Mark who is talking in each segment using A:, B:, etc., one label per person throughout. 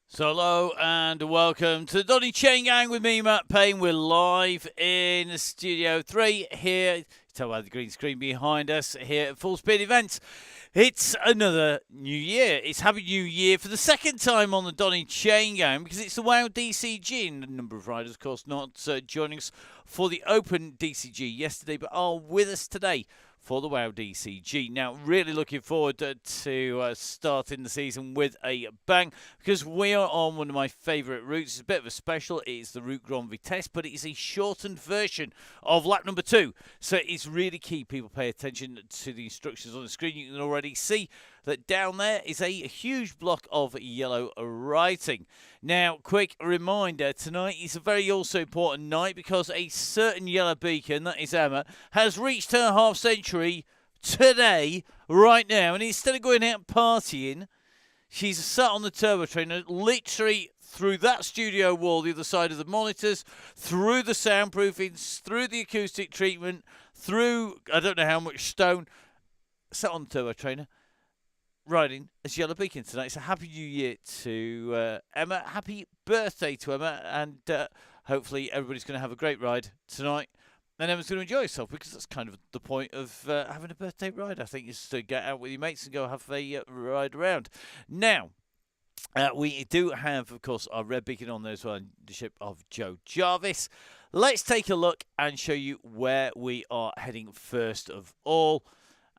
A: So hello and welcome to the Donny Chaingang with me, Matt Payne. We're live in Studio 3 here. You tell by the green screen behind us here at Full Speed Events. It's another new year. It's Happy New Year for the second time on the Donny Chaingang because it's the WoW DCG and a number of riders, of course, not joining us for the Open DCG yesterday, but are with us today for the WoW DCG. Now, really looking forward to starting the season with a bang because we are on one of my favourite routes. It's a bit of a special. It's the Route Grand Vitesse, but it is a shortened version of lap number 2. So it's really key people pay attention to the instructions on the screen. You can already see that down there is a huge block of yellow writing. Now, quick reminder, tonight is a very also important night because a certain yellow beacon, that is Emma, has reached her half century today, right now. And instead of going out partying, she's sat on the turbo trainer, literally through that studio wall, the other side of the monitors, through the soundproofing, through the acoustic treatment, through I don't know how much stone, sat on the turbo trainer, riding as Yellow Beacon tonight. It's a happy new year to Emma. Happy birthday to Emma, and hopefully everybody's going to have a great ride tonight. And Emma's going to enjoy herself because that's kind of the point of having a birthday ride, I think, is to get out with your mates and go have a ride around. Now, we do have, of course, our red beacon on there as well, in the ship of Joe Jarvis. Let's take a look and show you where we are heading first of all.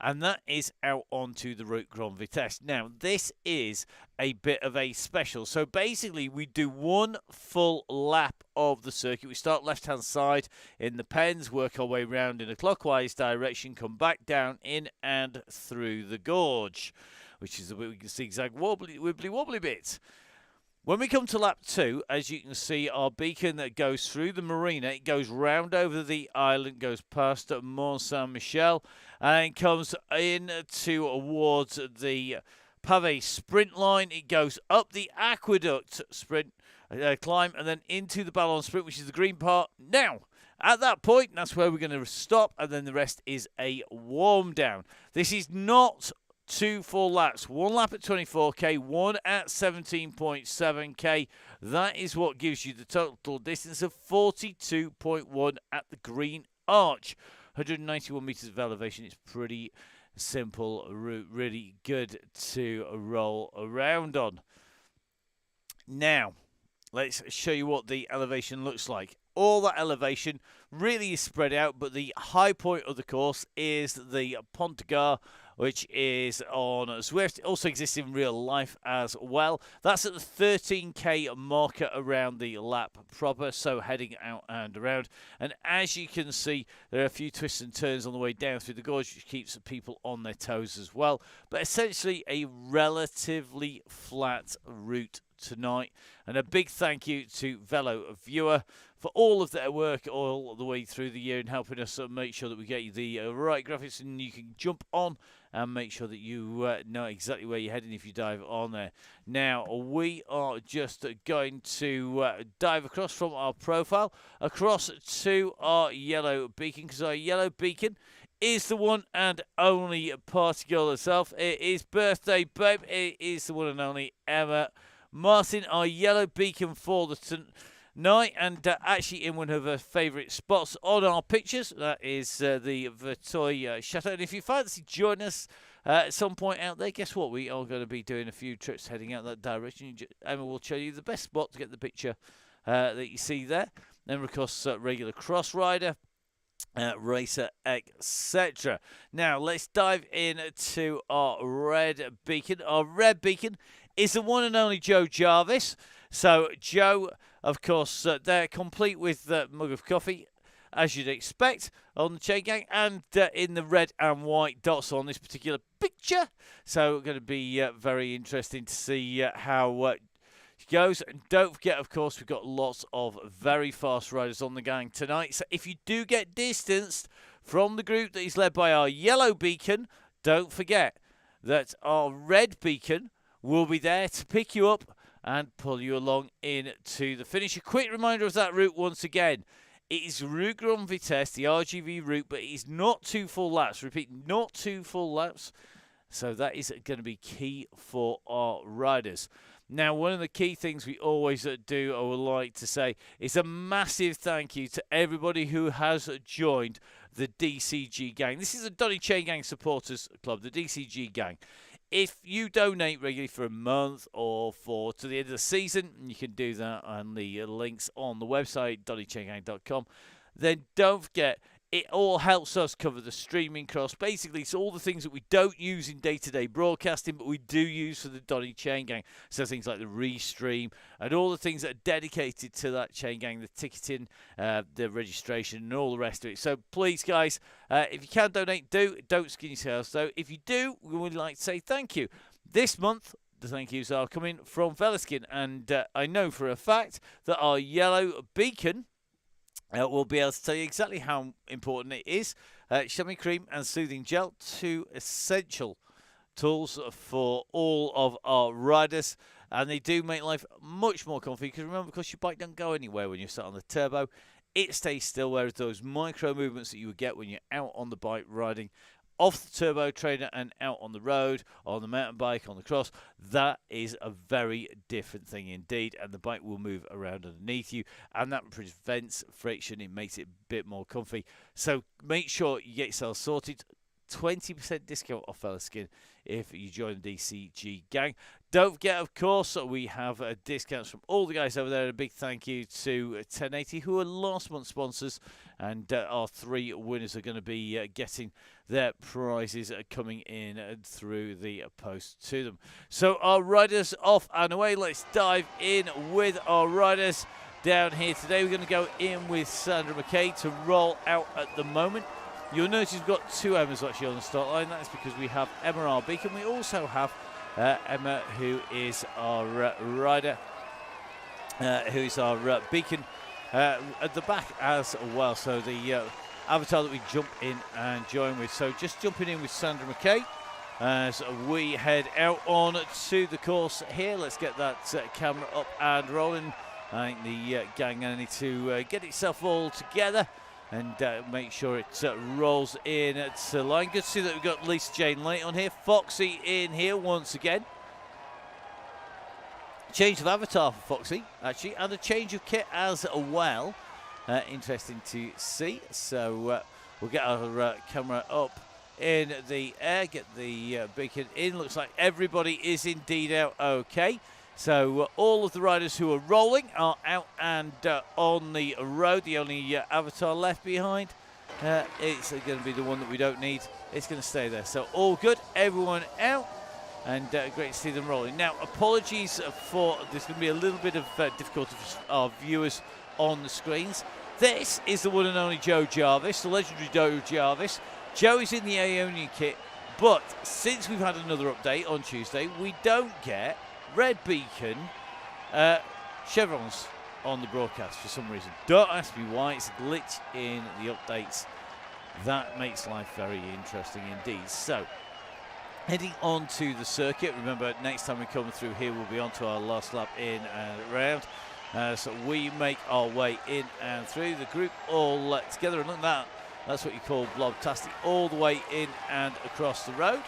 A: And that is out onto the Route Grand Vitesse. Now, this is a bit of a special. So basically, we do one full lap of the circuit. We start left-hand side in the pens, work our way round in a clockwise direction, come back down in and through the gorge, which is the bit we can zigzag wibbly-wobbly bit. When we come to lap 2, as you can see, our beacon that goes through the marina, it goes round over the island, goes past Mont Saint-Michel, and comes in towards the Pavé sprint line. It goes up the aqueduct sprint climb, and then into the Ballon sprint, which is the green part. Now, at that point, that's where we're going to stop, and then the rest is a warm down. This is not 2 full laps. One lap at 24k, one at 17.7k. That is what gives you the total distance of 42.1 at the Green Arch. 191 meters of elevation. It's pretty simple route, really good to roll around on. Now, let's show you what the elevation looks like. All that elevation really is spread out, but the high point of the course is the Pont de Gare, which is on Zwift. It also exists in real life as well. That's at the 13k marker around the lap proper, so heading out and around. And as you can see, there are a few twists and turns on the way down through the gorge, which keeps people on their toes as well. But essentially a relatively flat route tonight. And a big thank you to Velo Viewer for all of their work all the way through the year and helping us make sure that we get you the right graphics and you can jump on and make sure that you know exactly where you're heading if you dive on there. Now, we are just going to dive across from our profile across to our yellow beacon, because our yellow beacon is the one and only party girl herself. It is birthday babe. It is the one and only Emma Martin, our yellow beacon for the tonight, and actually in one of her favourite spots on our pictures. That is the Vertoy Chateau. And if you fancy joining us at some point out there, guess what? We are going to be doing a few trips heading out that direction. Emma will show you the best spot to get the picture that you see there. Then, of course, regular cross rider, racer, etc. Now, let's dive into our red beacon. Our red beacon is the one and only Joe Jarvis. So, Joe, of course, they're complete with the mug of coffee, as you'd expect, on the Chaingang, and in the red and white dots on this particular picture. So, going to be very interesting to see how it goes. And don't forget, of course, we've got lots of very fast riders on the gang tonight. So, if you do get distanced from the group that is led by our yellow beacon, don't forget that our red beacon will be there to pick you up and pull you along into the finish. A quick reminder of that route once again. It is Route Grand Vitesse, the RGV route, but it is not 2 full laps. Repeat, not 2 full laps. So that is going to be key for our riders. Now, one of the key things we always do, I would like to say, is a massive thank you to everybody who has joined the DCG gang. This is the Donny Chaingang Supporters Club, the DCG gang. If you donate regularly for a month or to the end of the season, you can do that on the links on the website, donnychaingang.com. Then don't forget, it all helps us cover the streaming costs. Basically, it's all the things that we don't use in day-to-day broadcasting, but we do use for the Donny Chain Gang. So things like the restream and all the things that are dedicated to that Chain Gang, the ticketing, the registration, and all the rest of it. So please, guys, if you can donate, don't skin yourselves, though. If you do, we would like to say thank you. This month, the thank yous are coming from Velaskin, and I know for a fact that our yellow beacon we'll be able to tell you exactly how important it is. Chamois cream and soothing gel, 2 essential tools for all of our riders, and they do make life much more comfy. Because remember, because your bike don't go anywhere when you're sat on the turbo, it stays still. Whereas those micro movements that you would get when you're out on the bike riding off the turbo trainer and out on the road, on the mountain bike, on the cross, that is a very different thing indeed, and the bike will move around underneath you, and that prevents friction. It makes it a bit more comfy. So make sure you get yourself sorted. 20% discount off Velaskin if you join the DCG gang. Don't forget, of course, we have discounts from all the guys over there. And a big thank you to 1080, who are last month's sponsors, and our 3 winners are going to be getting their prizes coming in through the post to them. So our riders off and away. Let's dive in with our riders down here today. We're going to go in with Sandra McKay to roll out at the moment. You'll notice we've got 2 Emmas actually on the start line. That's because we have Emma R. Beacon. We also have Emma, who is our rider, who is our beacon at the back as well. So the avatar that we jump in and join with. So just jumping in with Sandra McKay as we head out on to the course here. Let's get that camera up and rolling. I think the gang going to need to get itself all together and make sure it rolls in to line. Good to see that we've got Lisa Jane late on here. Foxy in here once again. Change of avatar for Foxy, actually, and a change of kit as well. Interesting to see. So we'll get our camera up in the air, get the beacon in. Looks like everybody is indeed out okay. So all of the riders who are rolling are out and on the road. The only avatar left behind, it's going to be the one that we don't need. It's going to stay there. So all good, everyone out, and great to see them rolling. Now, apologies for there's going to be a little bit of difficulty for our viewers on the screens. This is the one and only Joe Jarvis, the legendary Joe Jarvis. Joe is in the Aeonian kit, but since we've had another update on Tuesday, we don't get red beacon chevrons on the broadcast for some reason. Don't ask me why. It's a glitch in the updates. That makes life very interesting indeed. So heading on to the circuit. Remember, next time we come through here, we'll be on to our last lap in and around. So we make our way in and through the group all together, and look at that. That's what you call blobtastic, all the way in and across the road.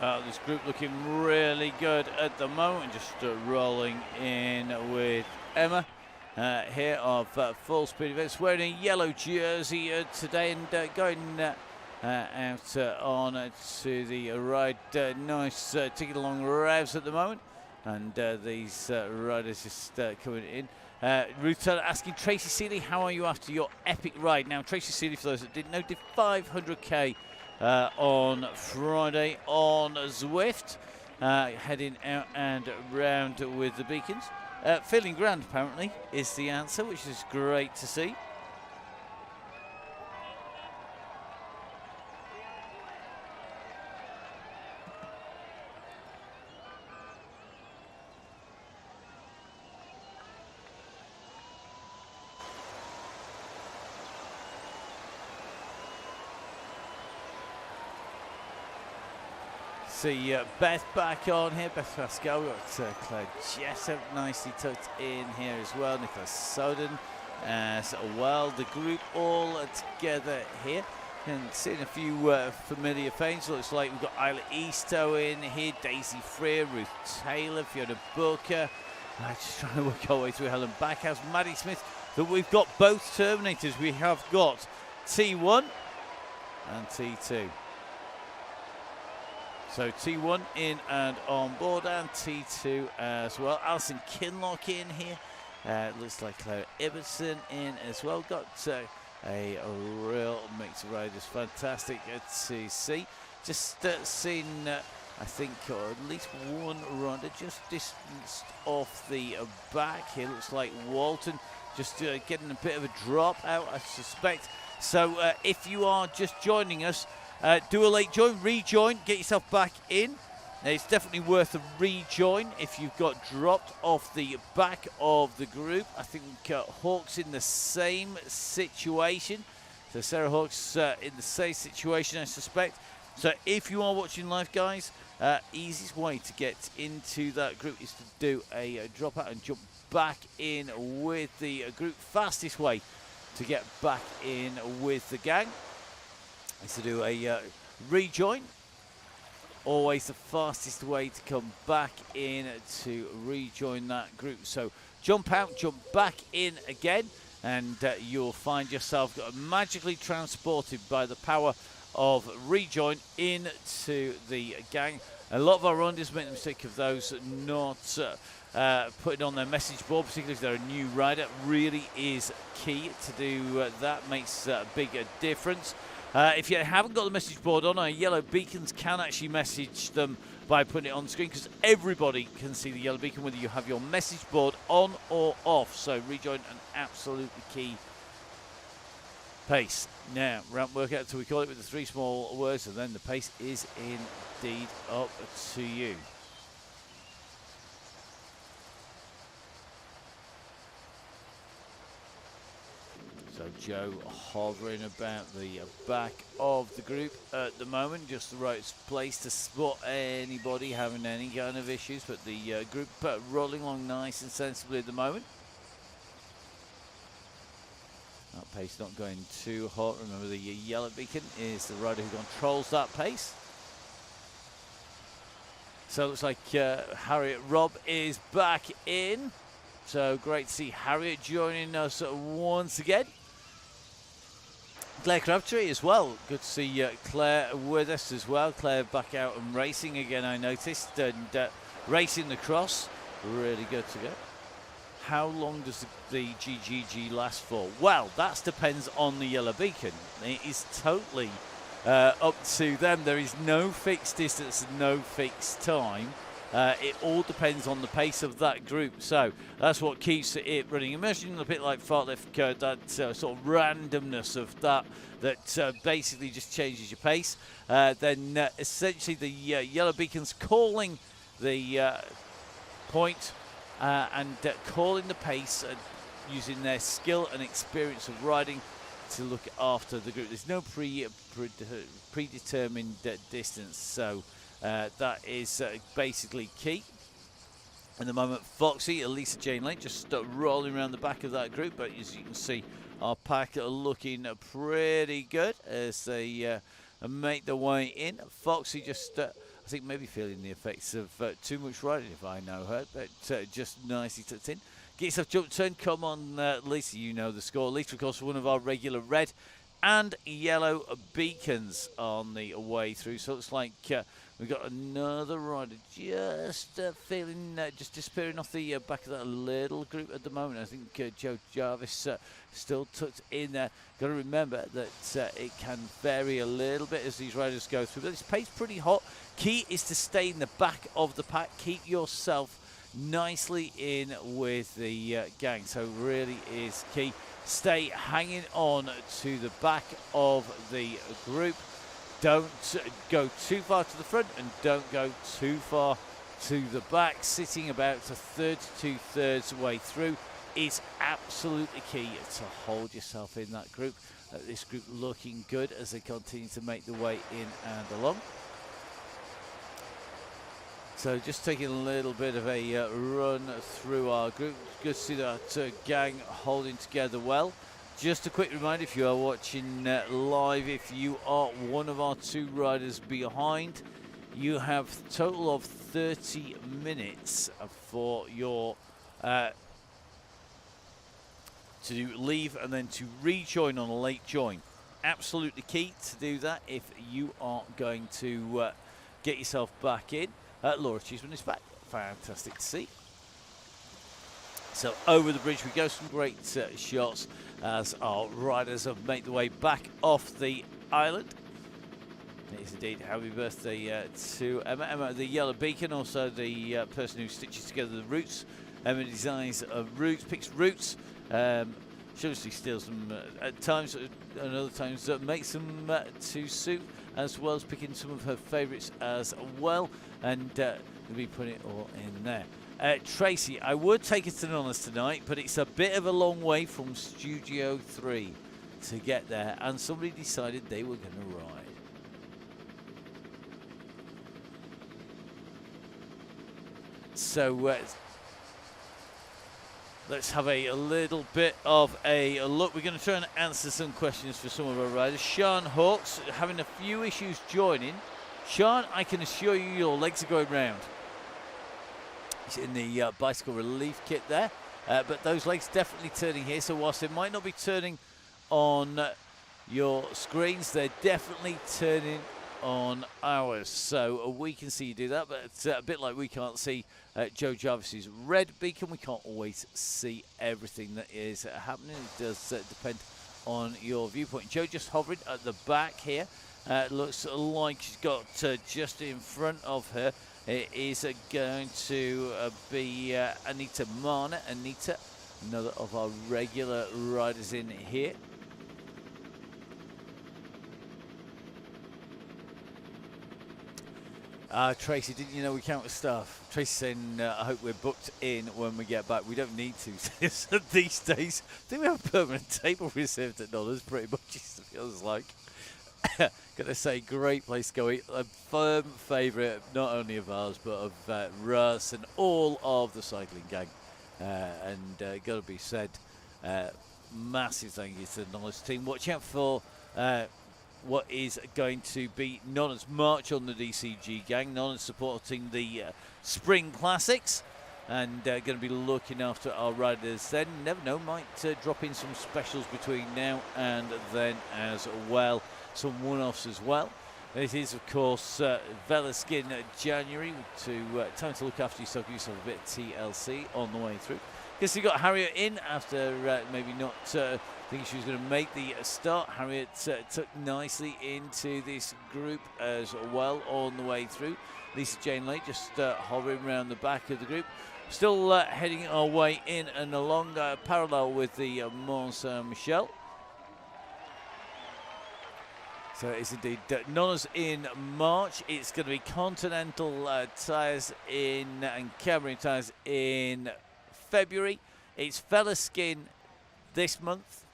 A: This group looking really good at the moment. Just rolling in with Emma here of Full Speed Events, wearing a yellow jersey today and going out on to the ride. Nice ticking along revs at the moment, and these riders just coming in. Ruth Turner asking Tracy Seeley, how are you after your epic ride? Now, Tracy Seeley, for those that didn't know, did 500k on Friday on Zwift, heading out and round with the beacons. Feeling grand, apparently, is the answer, which is great to see. See Beth back on here. Beth Pascal, we've got Claire Jessup nicely tucked in here as well. Nicholas Soden as well. The group all together here. And seeing a few familiar faces. Looks like we've got Isla Easto in here, Daisy Freer, Ruth Taylor, Fiona Booker. Just trying to work our way through Helen Backhouse, Maddie Smith. But we've got both Terminators. We have got T1 and T2. So T1 in and on board, and T2 as well. Alison Kinlock in here. Looks like Claire Ibbotson in as well. Got a real mix of riders. Fantastic to see. Just seen, I think, at least one rider just distanced off the back here. Looks like Walton just getting a bit of a drop out, I suspect. So if you are just joining us, do a late join, rejoin, get yourself back in. It's definitely worth a rejoin if you've got dropped off the back of the group. I think Hawk's in the same situation. So Sarah Hawk's in the same situation, I suspect. So if you are watching live, guys, easiest way to get into that group is to do a drop out and jump back in with the group. Fastest way to get back in with the gang is to do a rejoin. Always the fastest way to come back in to rejoin that group. So jump out, jump back in again, and you'll find yourself magically transported by the power of rejoin into the gang. A lot of our runners make the mistake of those not putting on their message board, particularly if they're a new rider. Really is key to do that. Makes a big difference. If you haven't got the message board on, our yellow beacons can actually message them by putting it on screen, because everybody can see the yellow beacon whether you have your message board on or off. So rejoin, an absolutely key pace. Now, ramp workout, so we call it with the three small words, and then the pace is indeed up to you. So Joe hovering about the back of the group at the moment, just the right place to spot anybody having any kind of issues, but the group rolling along nice and sensibly at the moment. That pace not going too hot. Remember, the yellow beacon is the rider who controls that pace. So it looks like Harriet Robb is back in. So great to see Harriet joining us once again. Claire Crabtree as well. Good to see Claire with us as well. Claire back out and racing again, I noticed, and racing the cross. Really good to go. How long does the GGG last for? Well, that depends on the yellow beacon. It is totally up to them. There is no fixed distance, no fixed time. It all depends on the pace of that group. So that's what keeps it running. Imagine a bit like fartlek, that sort of randomness of that basically just changes your pace. Then essentially the yellow beacon's calling the point and calling the pace, using their skill and experience of riding to look after the group. There's no predetermined distance, so that is basically key. At the moment, Foxy, Elisa Jane Lane just rolling around the back of that group, but as you can see, our pack are looking pretty good as they make their way in. Foxy just, I think maybe feeling the effects of too much riding, if I know her, but just nicely tucked in. Get yourself jump turn. Come on, Lisa, you know the score. Lisa, of course, one of our regular red and yellow beacons on the way through. So it looks like we've got another rider just feeling, just disappearing off the back of that little group at the moment. I think Joe Jarvis still tucked in there. Got to remember that it can vary a little bit as these riders go through. But this pace pretty hot. Key is to stay in the back of the pack. Keep yourself nicely in with the gang. So really is key. Stay hanging on to the back of the group. Don't go too far to the front and don't go too far to the back. Sitting about a third to 2/3 way through is absolutely key to hold yourself in that group. This group looking good as they continue to make the way in and along. So just taking a little bit of a run through our group. Good to see that gang holding together well. Just a quick reminder, if you are watching live, if you are one of our 2 riders behind, you have a total of 30 minutes for your to leave and then to rejoin on a late join. Absolutely key to do that if you are going to get yourself back in. Laura Cheeseman is back. Fantastic to see. So over the bridge we go. Some great shots as our riders have made the way back off the island. It is indeed happy birthday to Emma. Emma, the yellow beacon, also the person who stitches together the routes. Emma designs routes, picks routes. She obviously steals them at times, and other times makes them to suit, as well as picking some of her favourites as well, and we'll be putting it all in there. Tracy, I would take it to Nonna's tonight, but it's a bit of a long way from Studio 3 to get there, and somebody decided they were going to ride. So let's have a little bit of a look. We're going to try and answer some questions for some of our riders. Sean Hawks having a few issues joining. Sean, I can assure you your legs are going round. He's in the bicycle relief kit there. But those legs definitely turning here. So whilst they might not be turning on your screens, they're definitely turning on ours. So we can see you do that. But it's a bit like we can't see Joe Jarvis's red beacon. We can't always see everything that is happening. It does depend on your viewpoint. Joe just hovering at the back here. Looks like she's got just in front of her. It is going to be Anita Marner. Anita, another of our regular riders in here. Tracy, didn't you know we count with staff? Tracy saying, I hope we're booked in when we get back. We don't need to these days. I think we have a permanent table reserved at Nonna's, pretty much, it feels like. Gotta say, great place to go eat. A firm favourite, not only of ours, but of Russ and all of the cycling gang. And gotta be said, massive thank you to the Nonna's team. Watch out for what is going to be Nonna's March on the DCG gang. Nonna's supporting the Spring Classics and going to be looking after our riders then. Never know, might drop in some specials between now and then as well. Some one-offs as well. It is, of course, Velaskin January time to look after yourself, give yourself a bit of TLC on the way through. Guess you got Harriet in after maybe not thinking she was going to make the start. Harriet took nicely into this group as well on the way through. Lisa Jane Lake just hovering around the back of the group. Still heading our way in and along parallel with the Mont Saint-Michel. So it's indeed Nonna's in March. It's going to be Continental tyres in and Cameron tyres in February. It's Velaskin this month.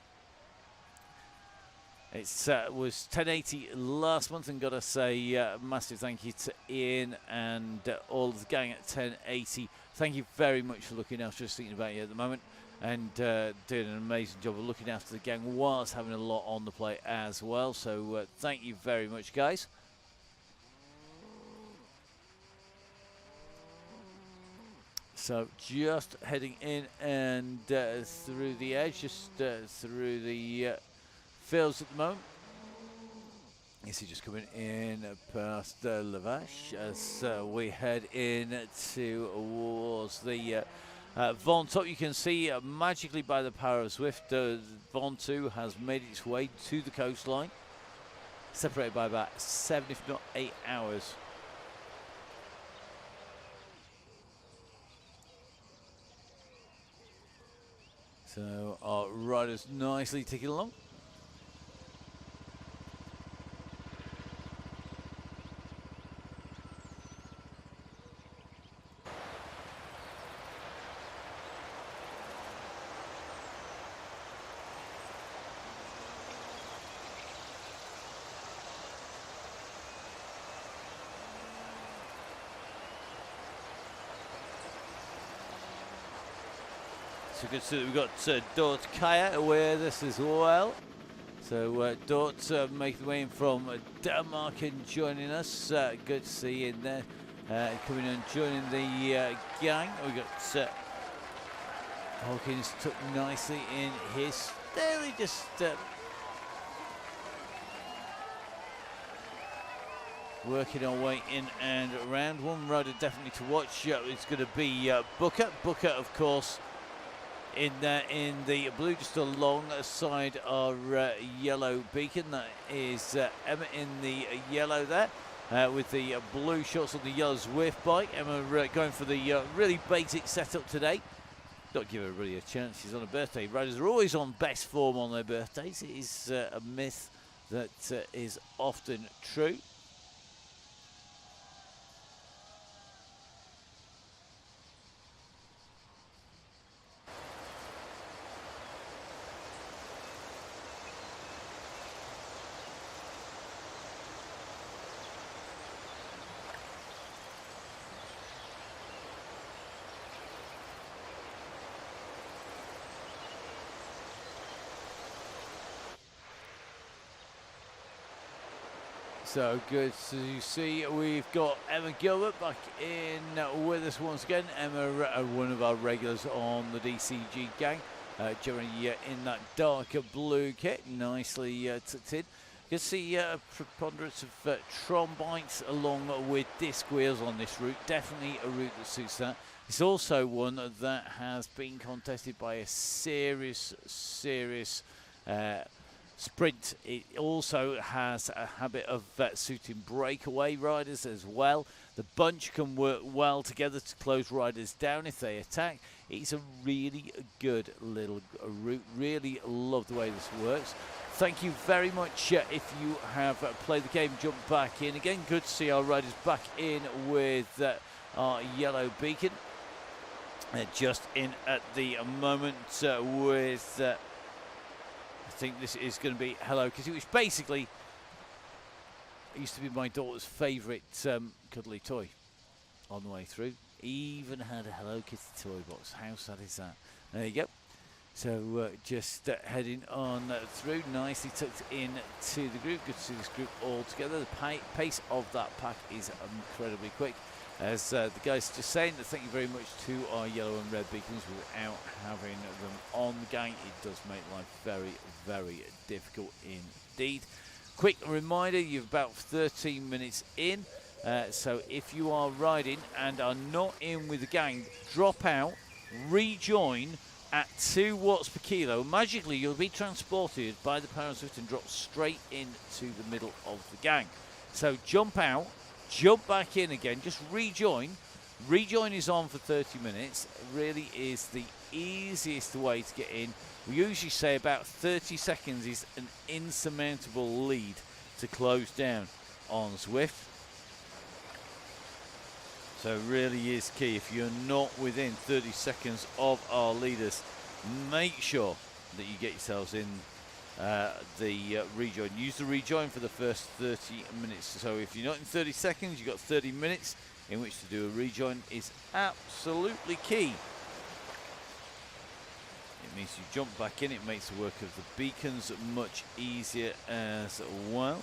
A: It was 1080 last month, and got to say massive thank you to Ian and all of the gang at 1080. Thank you very much for looking after us, thinking about you at the moment, and doing an amazing job of looking after the gang whilst having a lot on the plate as well. So thank you very much, guys. So just heading in and through the edge, just through the fields at the moment. You see just coming in past Lavash as we head in towards the Von Top. You can see magically by the power of Swift, Von 2 has made its way to the coastline, separated by about 7 if not 8 hours. So our riders nicely ticking along. So good to see that we've got Dort Kaya with us as well. So Dort making the way in from Denmark and joining us. Good to see you in there. Coming and joining the gang. We've got Hawkins took nicely in his. There we just working our way in and around. One rider definitely to watch is going to be Booker. Booker, of course, in the blue, just alongside our yellow beacon. That is Emma in the yellow there, with the blue shorts on the yellow Zwift bike. Emma going for the really basic setup today. Don't give everybody a chance, she's on a birthday. Riders are always on best form on their birthdays. It is a myth that is often true. So good to see we've got Emma Gilbert back in with us once again. Emma, one of our regulars on the DCG gang, generally in that darker blue kit, nicely tucked in. You can see a preponderance of Tron bikes along with disc wheels on this route. Definitely a route that suits that. It's also one that has been contested by a serious sprint. It also has a habit of suiting breakaway riders as well. The bunch can work well together to close riders down if they attack. It's a really good little route. Really love the way this works. Thank you very much. If you have played the game, jump back in again. Good to see our riders back in with our yellow beacon. Just in at the moment with I think this is going to be Hello Kitty, which basically used to be my daughter's favourite cuddly toy on the way through. Even had a Hello Kitty toy box. How sad is that? There you go. So just heading on through, nicely tucked in to the group. Good to see this group all together. The pace of that pack is incredibly quick. As the guys just saying that thank you very much to our yellow and red beacons. Without having them on the gang, it does make life very, very difficult indeed. Quick reminder, you're about 13 minutes in. So if you are riding and are not in with the gang, drop out, rejoin at 2 watts per kilo. Magically, you'll be transported by the power of Swift and drop straight into the middle of the gang. So jump out, jump back in again, just rejoin. Rejoin is on for 30 minutes. It really is the easiest way to get in. We usually say about 30 seconds is an insurmountable lead to close down on Zwift. So it really is key. If you're not within 30 seconds of our leaders, make sure that you get yourselves in the rejoin. Use the rejoin for the first 30 minutes. So if you're not in 30 seconds, you've got 30 minutes in which to do a rejoin. Is absolutely key. It means you jump back in. It makes the work of the beacons much easier as well.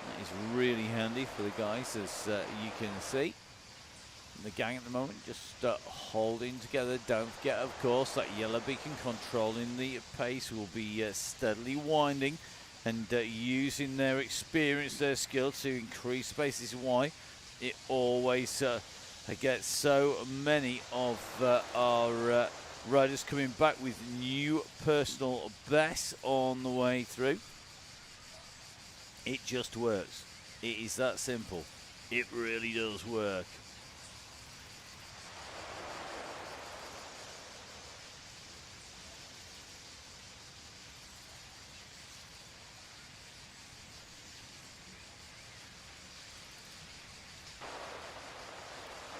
A: That is really handy for the guys, as you can see. The gang at the moment just holding together. Don't forget, of course, that yellow beacon controlling the pace will be steadily winding and using their experience, their skill to increase pace. This is why it always gets so many of our riders coming back with new personal bests on the way through. It just works. It is that simple. It really does work.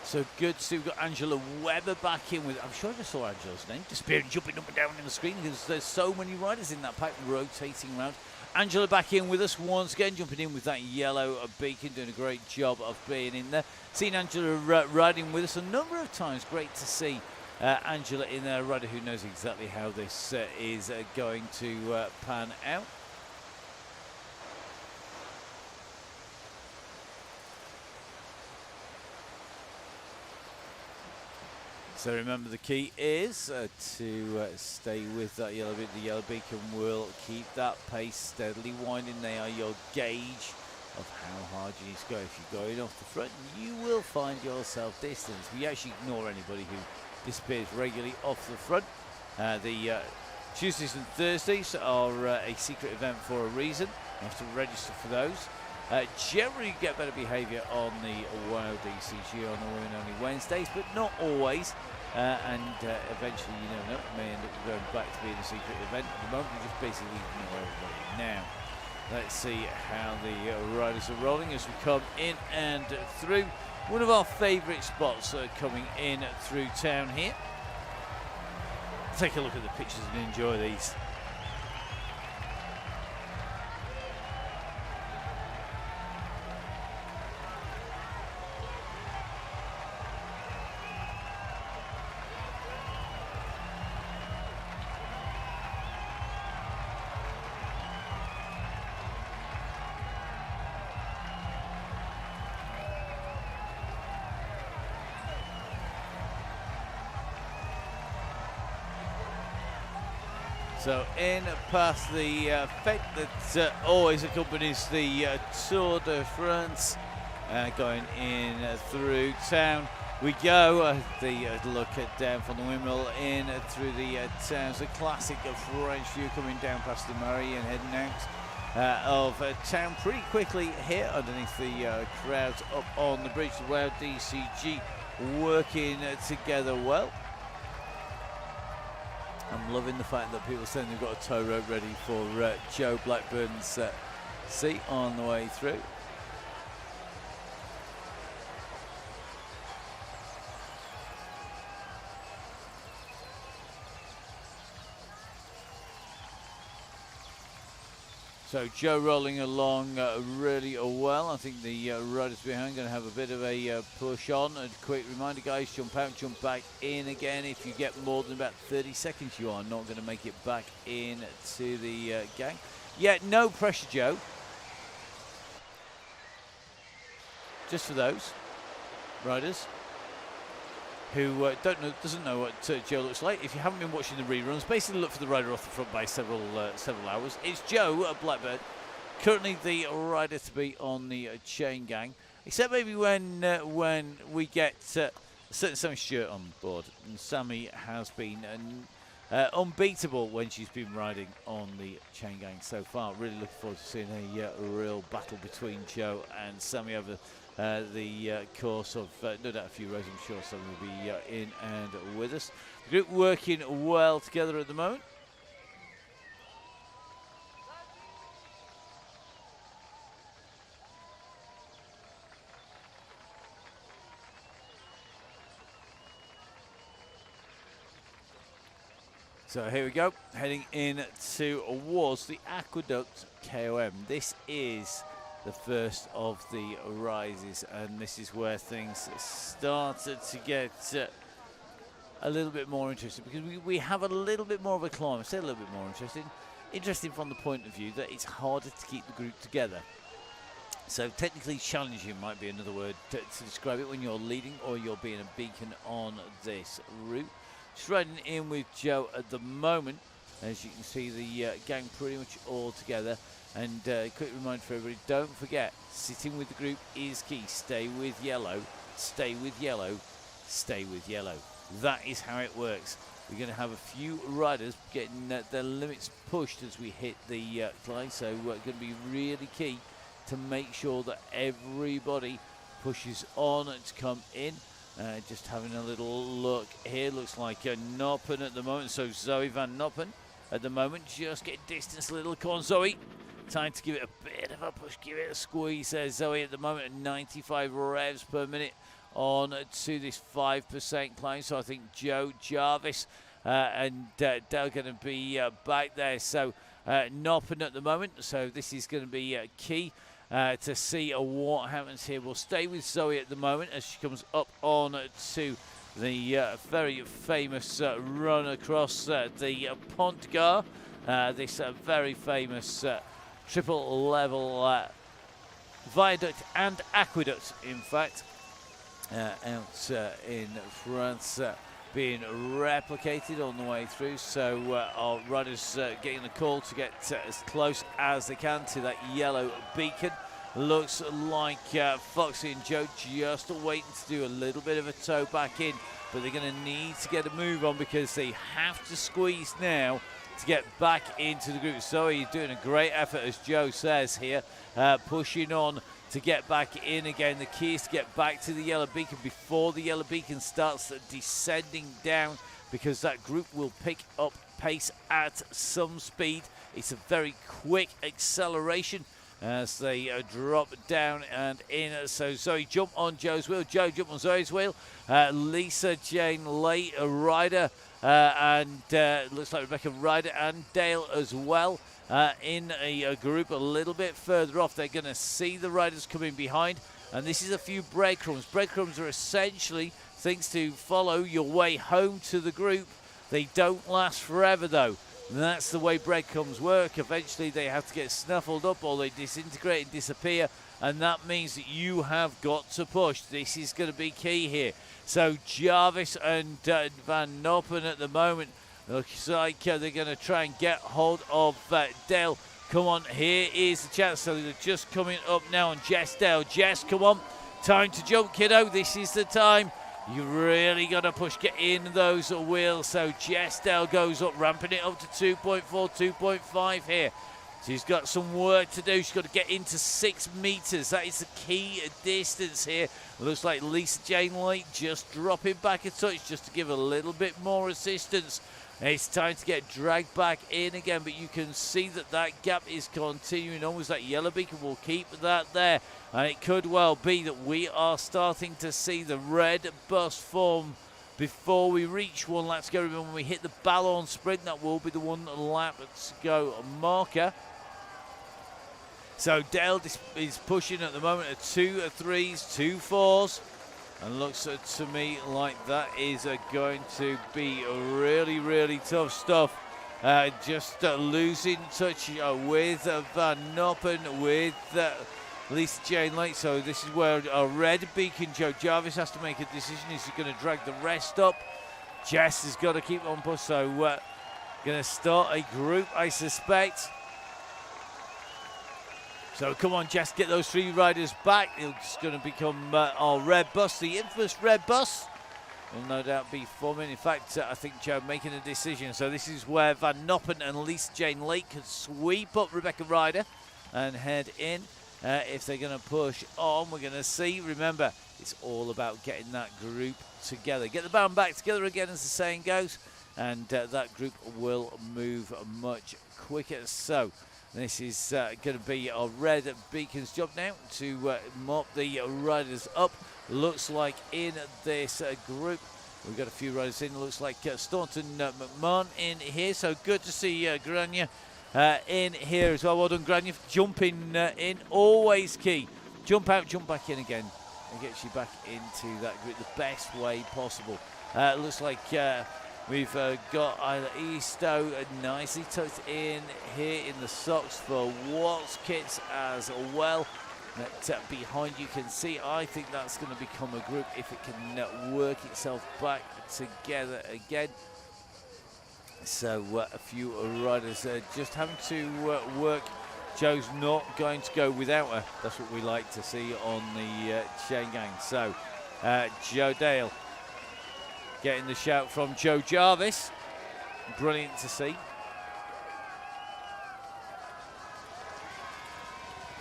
A: So good to see we've got Angela Webber back in with, I'm sure I just saw Angela's name, disappearing, jumping up and down in the screen because there's so many riders in that pack rotating around. Angela back in with us once again, jumping in with that yellow beacon, doing a great job of being in there. Seen Angela riding with us a number of times. Great to see Angela in there, a rider who knows exactly how this is going to pan out. So remember, the key is to stay with that yellow beacon. The yellow beacon will keep that pace steadily winding. They are your gauge of how hard you need to go. If you're going off the front, you will find yourself distance. We actually ignore anybody who disappears regularly off the front. The Tuesdays and Thursdays are a secret event for a reason. You have to register for those. Generally, you get better behaviour on the WoW DCG on the women-only Wednesdays, but not always. And eventually, you never know, it may end up going back to being a secret event. At the moment, we just basically ignore everybody. Now, let's see how the riders are rolling as we come in and through. One of our favourite spots coming in through town here. Take a look at the pictures and enjoy these. So in past the fete that always accompanies the Tour de France, going in through town we go. The look down from the windmill in through the towns. A classic French view coming down past the Murray and heading out of town pretty quickly here underneath the crowds up on the bridge. The WoW DCG working together well. I'm loving the fact that people saying they've got a tow rope ready for Joe Blackburn's seat on the way through. So Joe rolling along really well. I think the riders behind going to have a bit of a push on. A quick reminder, guys, jump out, jump back in again. If you get more than about 30 seconds, you are not going to make it back in to the gang. Yeah, no pressure, Joe. Just for those riders who doesn't know what Joe looks like. If you haven't been watching the reruns, basically look for the rider off the front by several hours. It's Joe Blackburn, currently the rider to be on the Chaingang, except maybe when we get a certain Sammy Stewart on board. And Sammy has been unbeatable when she's been riding on the Chaingang so far. Really looking forward to seeing a real battle between Joe and Sammy over the course of no doubt a few rows. I'm sure Sammy will be in and with us. The group working well together at the moment. So here we go, heading in towards the Aqueduct KOM. This is the first of the rises, and this is where things started to get a little bit more interesting, because we have a little bit more of a climb. I say a little bit more interesting from the point of view that it's harder to keep the group together. So technically challenging might be another word to describe it when you're leading or you're being a beacon on this route. Just riding in with Joe at the moment. As you can see, the gang pretty much all together. And quick reminder for everybody, don't forget, sitting with the group is key. Stay with yellow, stay with yellow, stay with yellow. That is how it works. We're going to have a few riders getting their limits pushed as we hit the climb. So we're going to be really key to make sure that everybody pushes on to come in. Just having a little look here. Looks like Noppen at the moment. So Zoe van Noppen at the moment. Just get distance a little. Come on, Zoe. Time to give it a bit of a push. Give it a squeeze. Zoe at the moment at 95 revs per minute on to this 5% climb. So I think Joe, Jarvis and Dale going to be back there. So Noppen at the moment. So this is going to be key. To see what happens here. We'll stay with Zoe at the moment as she comes up on to the very famous run across the Pontgar. This very famous triple level viaduct and aqueduct, in fact, out in France. Being replicated on the way through, so our riders getting a call to get as close as they can to that yellow beacon. Looks like Foxy and Joe just waiting to do a little bit of a toe back in, but they're going to need to get a move on because they have to squeeze now to get back into the group. Zoe doing a great effort, as Joe says here, pushing on to get back in again. The key is to get back to the yellow beacon before the yellow beacon starts descending down, because that group will pick up pace at some speed. It's a very quick acceleration as they drop down and in. So Zoe jump on Joe's wheel, Joe jump on Zoe's wheel, Lisa Jane Late, Ryder, and looks like Rebecca Ryder and Dale as well. In a group a little bit further off. They're going to see the riders coming behind, and this is a few breadcrumbs. Breadcrumbs are essentially things to follow your way home to the group. They don't last forever though. That's the way breadcrumbs work. Eventually they have to get snuffled up or they disintegrate and disappear, and that means that you have got to push. This is going to be key here. So Jarvis and Van Noppen at the moment. Looks like they're going to try and get hold of Dale. Come on, here is the chance. So they're just coming up now on Jess Dale. Jess, come on. Time to jump, kiddo. This is the time. You really got to push, get in those wheels. So Jess Dale goes up, ramping it up to 2.4, 2.5 here. She's got some work to do. She's got to get into 6 meters. That is the key distance here. Looks like Lisa Jane Lake just dropping back a touch just to give a little bit more assistance. It's time to get dragged back in again, but you can see that that gap is continuing. Almost that yellow beacon will keep that there. And it could well be that we are starting to see the red bus form before we reach 1 lap to go. Remember, when we hit the Ballon sprint, that will be the 1 lap to go marker. So Dale is pushing at the moment at 2 3s, 2 4s. And looks to me like that is going to be really, really tough stuff. Just losing touch with Van Noppen, with Lisa Jane Lake. So this is where a red beacon, Joe Jarvis has to make a decision. Is he going to drag the rest up? Jess has got to keep on push. So going to start a group, I suspect. So come on, Jess, get those 3 riders back. It's going to become our red bus, the infamous red bus. Will no doubt be forming. In fact, I think Joe making a decision. So this is where Van Noppen and Lisa Jane Lake can sweep up Rebecca Ryder and head in. If they're going to push on, we're going to see. Remember, it's all about getting that group together. Get the band back together again, as the saying goes, and that group will move much quicker. So this is going to be our red beacon's job now to mop the riders up. Looks like in this group we've got a few riders in. Looks like Staunton McMahon in here. So good to see Grania in here as well. Well done, Grania, jumping in. Always key. Jump out, jump back in again. It gets you back into that group the best way possible. Looks like we've got either Easto nicely tucked in here in the socks for Watts kits as well. that behind you can see. I think that's going to become a group if it can work itself back together again. So a few riders just having to work. Joe's not going to go without her. That's what we like to see on the Chaingang. So Joe Dale getting the shout from Joe Jarvis. Brilliant to see.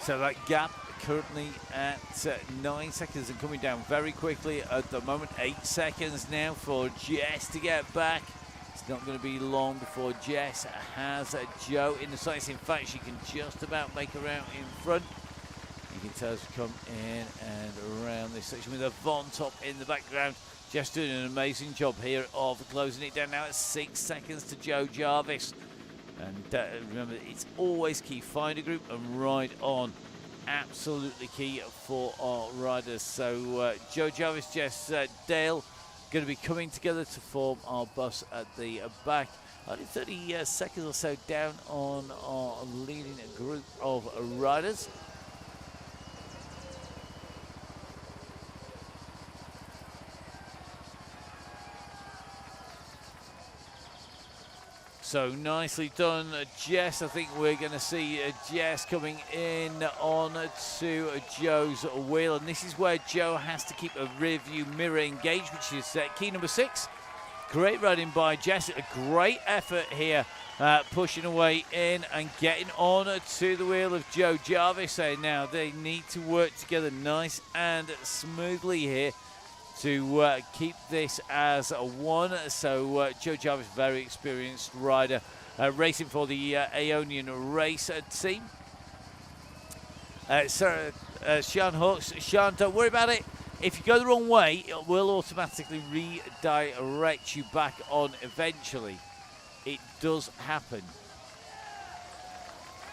A: So that gap currently at 9 seconds and coming down very quickly at the moment. 8 seconds now for Jess to get back. It's not going to be long before Jess has Joe in the sights. In fact, she can just about make her out in front. You can tell as we come in and around this section with a Von Top in the background. Jess doing an amazing job here of closing it down now at 6 seconds to Joe Jarvis. And remember, it's always key. Find a group and ride on. Absolutely key for our riders. So Joe Jarvis, Jess Dale, going to be coming together to form our bus at the back. Only 30 seconds or so down on our leading group of riders. So nicely done, Jess. I think we're going to see Jess coming in on to Joe's wheel. And this is where Joe has to keep a rear view mirror engaged, which is key number 6. Great riding by Jess. A great effort here, pushing away in and getting on to the wheel of Joe Jarvis. Now they need to work together nice and smoothly here to keep this as a one. So Joe Jarvis, very experienced rider, racing for the Aeonian race team. Sean Hawks, Sean, don't worry about it. If you go the wrong way, it will automatically redirect you back on eventually. It does happen.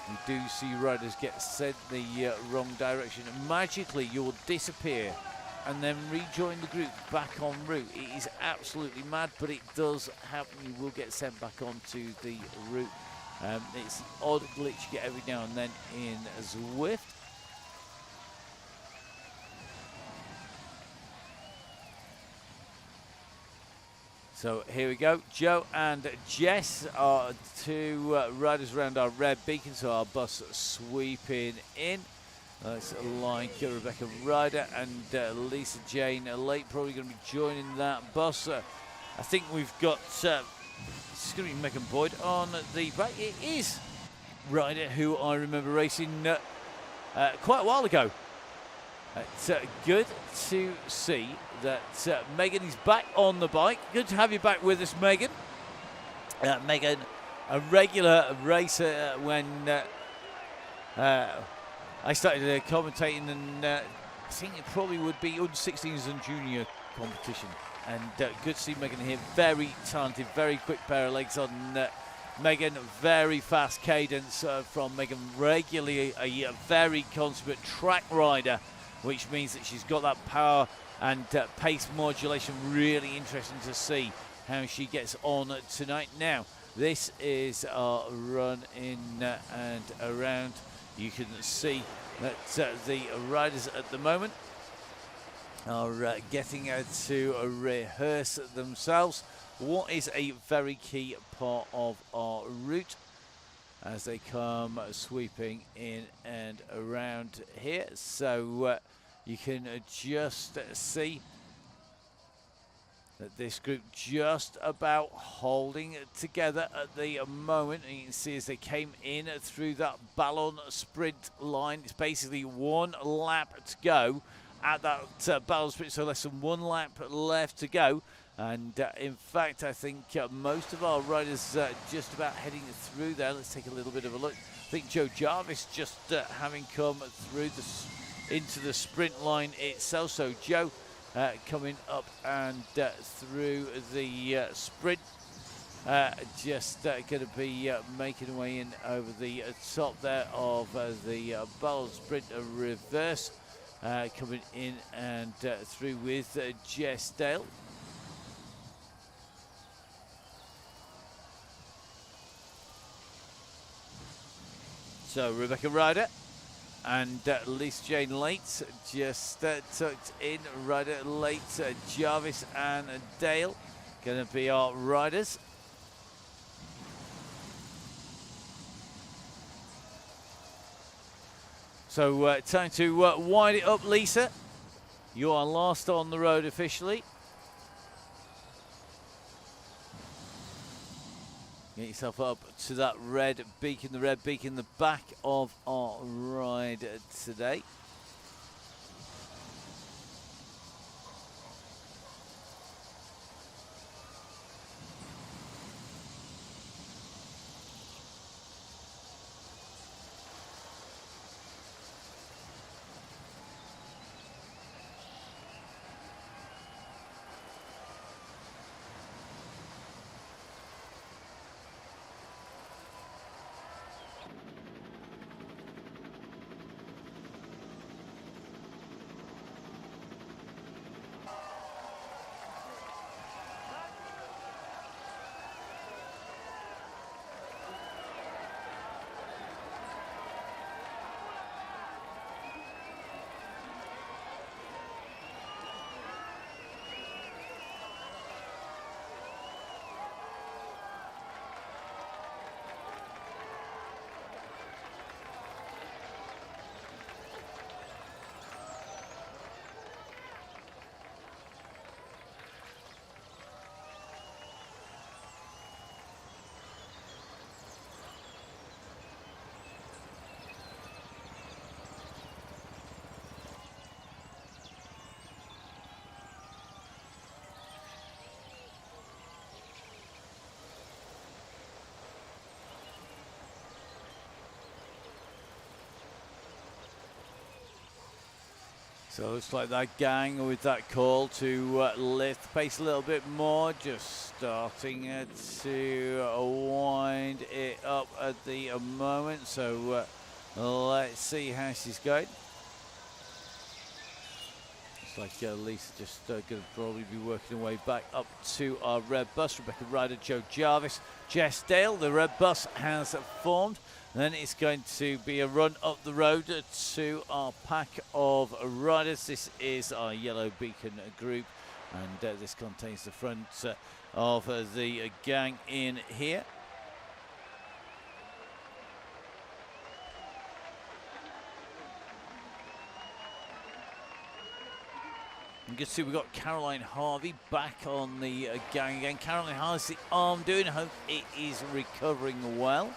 A: You do see riders get sent the wrong direction. Magically, you will disappear and then rejoin the group back en route. It is absolutely mad, but it does happen. You will get sent back onto the route. It's the odd glitch you get every now and then in Zwift. So here we go. Joe and Jess are two riders around our red beacon, so our bus sweeping in. It's like Rebecca Ryder and Lisa Jane Lake probably going to be joining that bus. I think we've got, it's going to be Megan Boyd on the back. It is Ryder, who I remember racing quite a while ago. It's good to see that Megan is back on the bike. Good to have you back with us, Megan. Megan, a regular racer when I started commentating, and I think it probably would be under 16s and junior competition. And good to see Megan here. Very talented, very quick pair of legs on Megan. Very fast cadence from Megan. Regularly a very consummate track rider, which means that she's got that power and pace modulation. Really interesting to see how she gets on tonight. Now, this is our run in and around. You can see that the riders at the moment are getting to rehearse themselves. What is a very key part of our route as they come sweeping in and around here. So you can just see that this group just about holding together at the moment. And you can see as they came in through that Ballon sprint line, it's basically one lap to go at that Ballon sprint, so less than one lap left to go. And in fact, I think most of our riders just about heading through there. Let's take a little bit of a look. I think Joe Jarvis just having come through into the sprint line itself. So Joe coming up and through the sprint, just going to be making her way in over the top there of the Ballon sprint reverse, coming in and through with Jess Dale. So Rebecca Ryder and Lisa Jane late, just tucked in. Rider late, Jarvis and Dale going to be our riders. So time to wind it up, Lisa. You are last on the road officially. Get yourself up to that red beacon, the red beacon, the back of our ride today. So it looks like that gang with that call to lift the pace a little bit more, just starting to wind it up at the moment. So let's see how she's going. Looks like Lisa just going to probably be working her way back up to our red bus. Rebecca Ryder, Joe Jarvis, Jess Dale. The red bus has formed. Then it's going to be a run up the road to our pack of riders. This is our yellow beacon group, and this contains the front of the gang in here. You can see we've got Caroline Harvey back on the gang again. Caroline, how's the arm doing? I hope it is recovering well.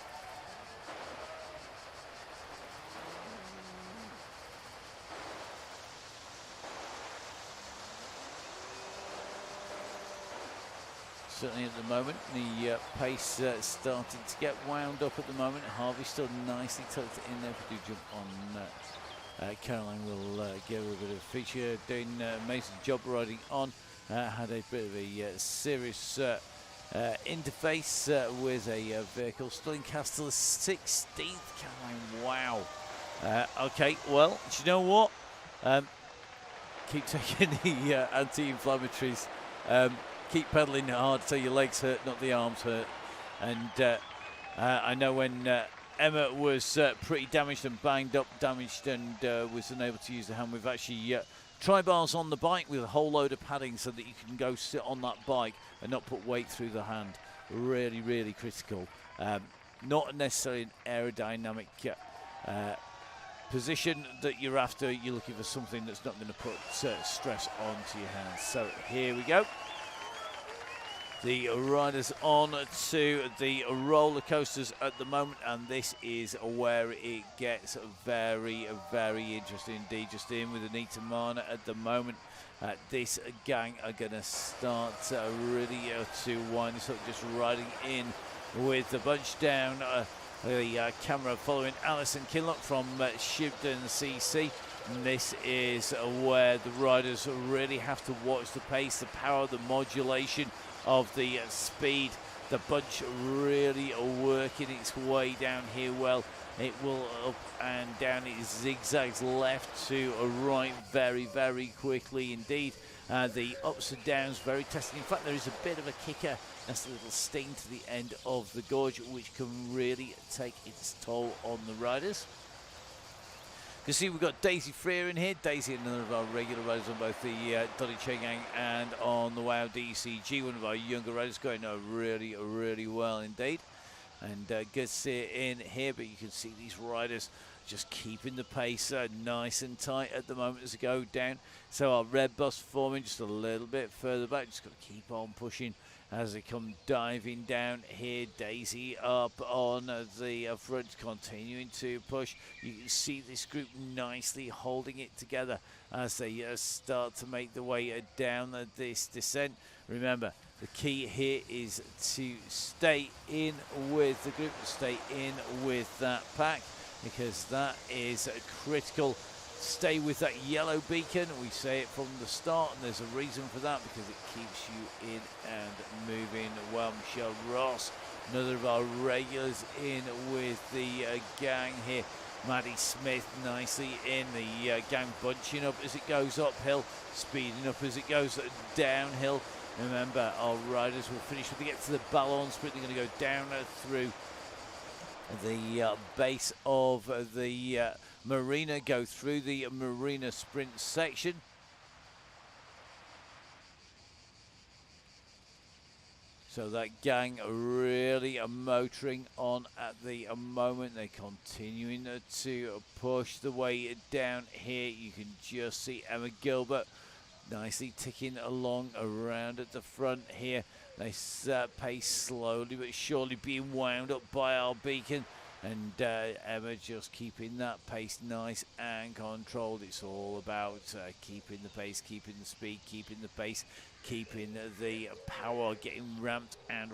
A: Certainly at the moment, the pace starting to get wound up at the moment. Harvey still nicely tucked in there. If we do jump on, Caroline will give her a bit of a feature. Doing an amazing job riding on. Had a bit of a serious interface with a vehicle. Still in Castle 16th, Caroline, wow. Okay, well, do you know what? Keep taking the anti-inflammatories. Keep pedaling hard so your legs hurt, not the arms hurt. And I know when Emma was pretty damaged and banged up, and was unable to use the hand, we've actually tri-bars on the bike with a whole load of padding so that you can go sit on that bike and not put weight through the hand. Really, really critical. Not necessarily an aerodynamic position that you're after. You're looking for something that's not going to put stress onto your hands. So here we go. The riders on to the roller coasters at the moment, and this is where it gets very, very interesting indeed. Just in with Anita Mana at the moment. This gang are going to start really to wind this up, just riding in with the bunch down. The camera following Alison Kinlock from Shibden CC. And this is where the riders really have to watch the pace, the power, the modulation of the speed. The bunch really are working its way down here well. It will up and down. It zigzags left to right very, very quickly indeed. The ups and downs very testing. In fact, there is a bit of a kicker. That's a little sting to the end of the gorge, which can really take its toll on the riders. can see we've got Daisy Freer in here. Daisy, another of our regular riders on both the Donny Chaingang and on the WoW DCG. One of our younger riders going really, really well indeed. And good to see it in here, but you can see these riders just keeping the pace nice and tight at the moment as they go down. So our red bus forming just a little bit further back. Just got to keep on pushing as they come diving down here. Daisy up on the front, continuing to push. You can see this group nicely holding it together as they start to make the way down this descent. Remember, the key here is to stay in with the group, stay in with that pack, because that is critical. Stay with that yellow beacon. We say it from the start, and there's a reason for that, because it keeps you in and moving well. Michelle Ross, another of our regulars, in with the gang here. Maddie Smith nicely in, the gang bunching up as it goes uphill, speeding up as it goes downhill. Remember, our riders will finish when they get to the Ballon Sprint. They're going to go down through the base of the marina, go through the marina sprint section. So that gang really motoring on at the moment. They're continuing to push the way down here. You can just see Emma Gilbert nicely ticking along around at the front here. They pace slowly but surely being wound up by our beacon, and Emma just keeping that pace nice and controlled. It's all about keeping the pace, keeping the speed, keeping the pace, keeping the power, getting ramped, and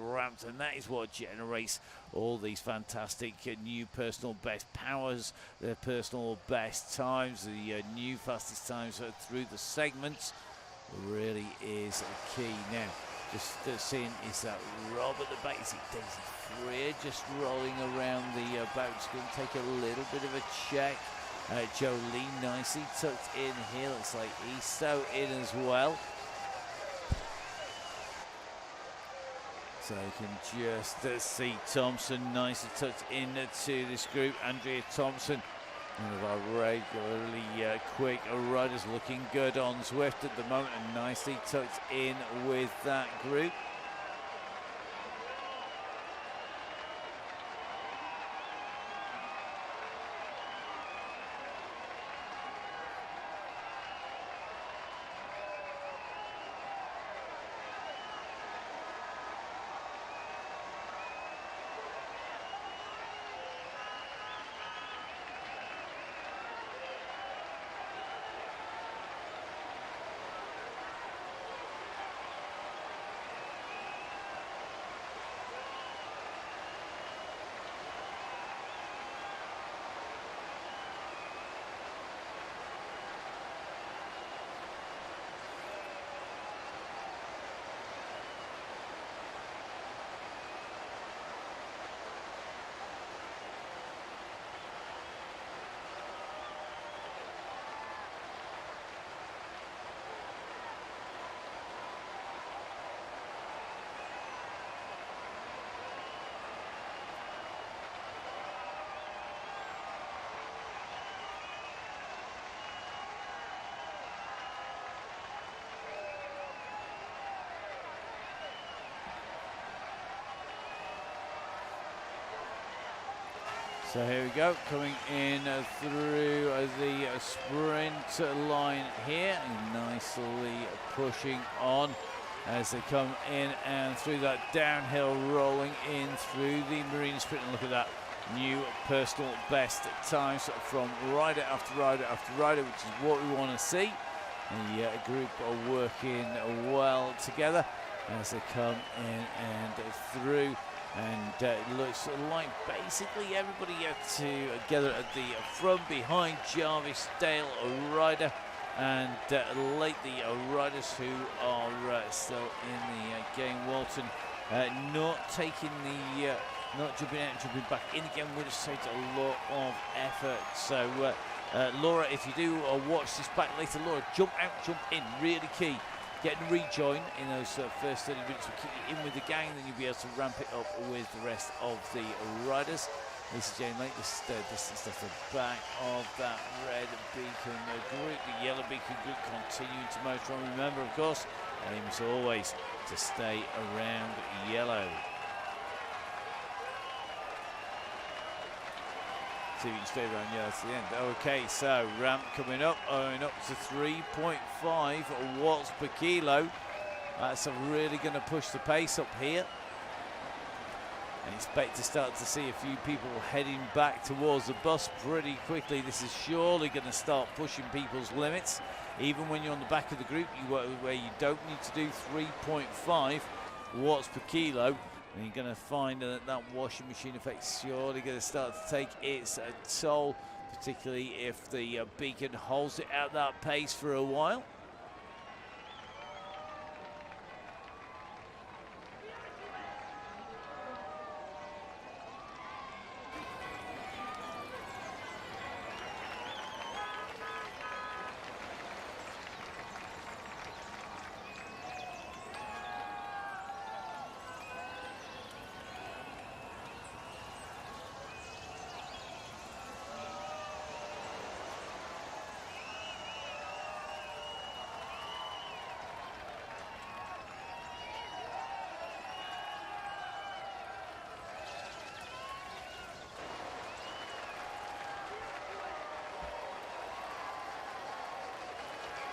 A: that is what generates all these fantastic new personal best powers, their personal best times, the new fastest times through the segments. Really is a key. Now, just seeing is that Rob at the back. You see Daisy Freer just rolling around the boat. It's going to take a little bit of a check. Jolie nicely tucked in here. Looks like Easto in as well. So you can just see Thompson nicely tucked into this group. Andrea Thompson, one of our regularly quick riders, looking good on Zwift at the moment and nicely tucked in with that group. So here we go, coming in through the sprint line here, and nicely pushing on as they come in and through that downhill, rolling in through the marina sprint. And look at that, new personal best times from rider after rider after rider, which is what we want to see. The group are working well together as they come in and through. And it looks like basically everybody together at the front, behind Jarvis, Dale, Ryder, and lately riders who are still in the game. Walton not taking the, not jumping out and jumping back in again, would have saved a lot of effort. So Laura, if you do watch this back later, Laura, jump out, jump in, really key. Get and rejoin in those first 30 minutes. We'll keep you in with the gang, then you'll be able to ramp it up with the rest of the riders. This is Jane Lake, this is the back of that red beacon group. The yellow beacon group continuing to motor on. Remember, of course, aim is always to stay around yellow. See if you can stay around yellow to the end. Okay, so ramp coming up, going up to 3.5 watts per kilo. That's really going to push the pace up here. And expect to start to see a few people heading back towards the bus pretty quickly. This is surely going to start pushing people's limits. Even when you're on the back of the group, where you don't need to do 3.5 watts per kilo, and you're going to find that that washing machine effect is surely going to start to take its toll, particularly if the beacon holds it at that pace for a while.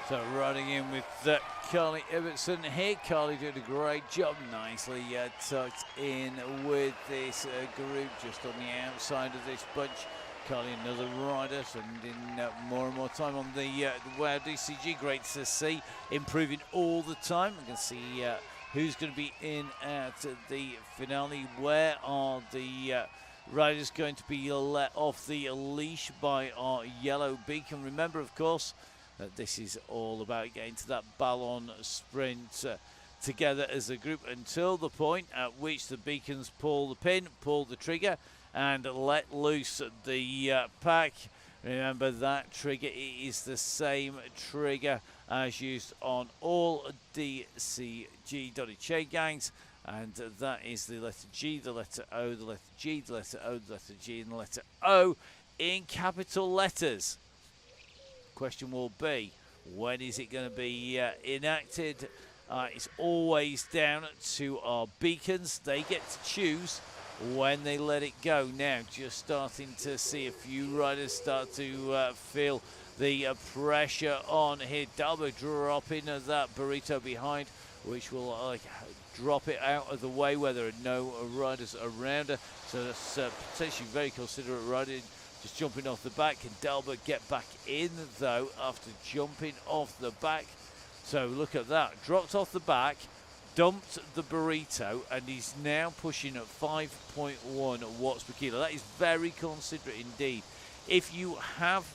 A: So running in with Carly Ibbotson here. Carly doing a great job, nicely tucked in with this group just on the outside of this bunch. Carly, another rider, spending more and more time on the WOW DCG. Great to see, improving all the time. We can see who's going to be in at the finale. Where are the riders going to be let off the leash by our yellow beacon? Remember, of course, this is all about getting to that ballon sprint together as a group until the point at which the beacons pull the pin, pull the trigger, and let loose the pack. Remember, that trigger is the same trigger as used on all DCG Donny Chaingangs, and that is the letter G, the letter O, the letter G, the letter O, the letter G, and the letter O in capital letters. Question will be, when is it going to be enacted? It's always down to our beacons. They get to choose when they let it go. Now, just starting to see a few riders start to feel the pressure on here. Dalbo dropping that burrito behind, which will drop it out of the way where there are no riders around her. So that's potentially very considerate riding. Just jumping off the back. Can Dalbert get back in, though, after jumping off the back? So look at that. Dropped off the back, dumped the burrito, and he's now pushing at 5.1 watts per kilo. That is very considerate indeed. If you have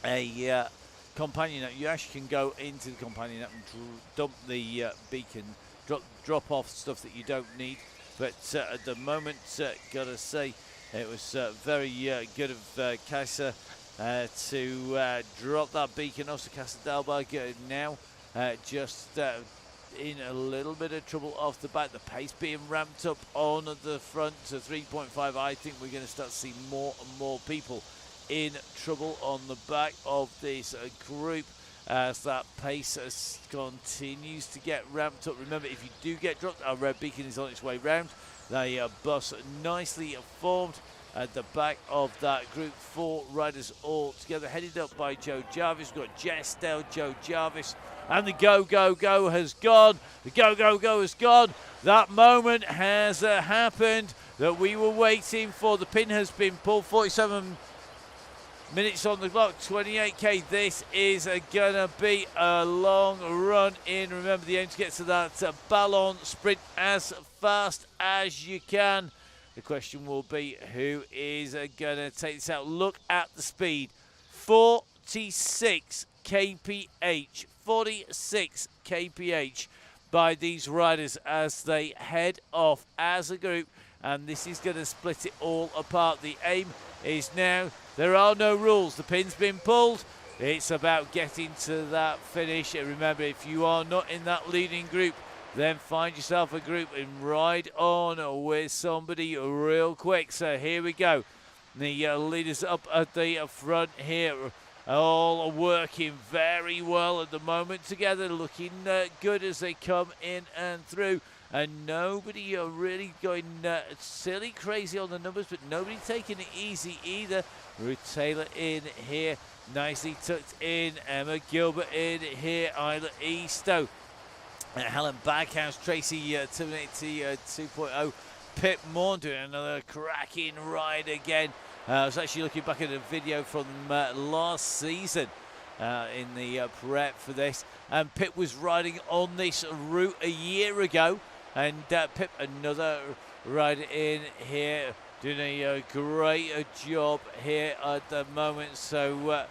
A: a companion app, you actually can go into the companion app and dump the beacon, drop off stuff that you don't need. But at the moment, gotta say, it was very good of Casa to drop that beacon off. So Casa Dalberg now just in a little bit of trouble off the back. The pace being ramped up on the front to 3.5. I think we're going to start to see more and more people in trouble on the back of this group as that pace continues to get ramped up. Remember, if you do get dropped, our red beacon is on its way round. The bus nicely formed at the back of that group. 4 riders all together, headed up by Joe Jarvis. We've got Jestel, Joe Jarvis, and the Go, Go, Go has gone. The Go, Go, Go has gone. That moment has happened that we were waiting for. The pin has been pulled. 47 minutes on the clock, 28k. This is going to be a long run in. Remember, the aim to get to that ballon sprint as fast as you can. The question will be, who is going to take this out? Look at the speed. 46 kph. 46 kph by these riders as they head off as a group. And this is going to split it all apart. The aim is now, there are no rules. The pin's been pulled. It's about getting to that finish. And remember, if you are not in that leading group, then find yourself a group and ride on with somebody real quick. So here we go. The leaders up at the front here, all working very well at the moment together, looking good as they come in and through. And nobody really going silly crazy on the numbers, but nobody taking it easy either. Ruth Taylor in here, nicely tucked in. Emma Gilbert in here. Isla Eastoe. Helen Baghouse, Tracy Terminator 2.0. Pip Morn doing another cracking ride again. I was actually looking back at a video from last season in the prep for this, and Pip was riding on this route a year ago, and Pip, another rider in here, doing a great job here at the moment. So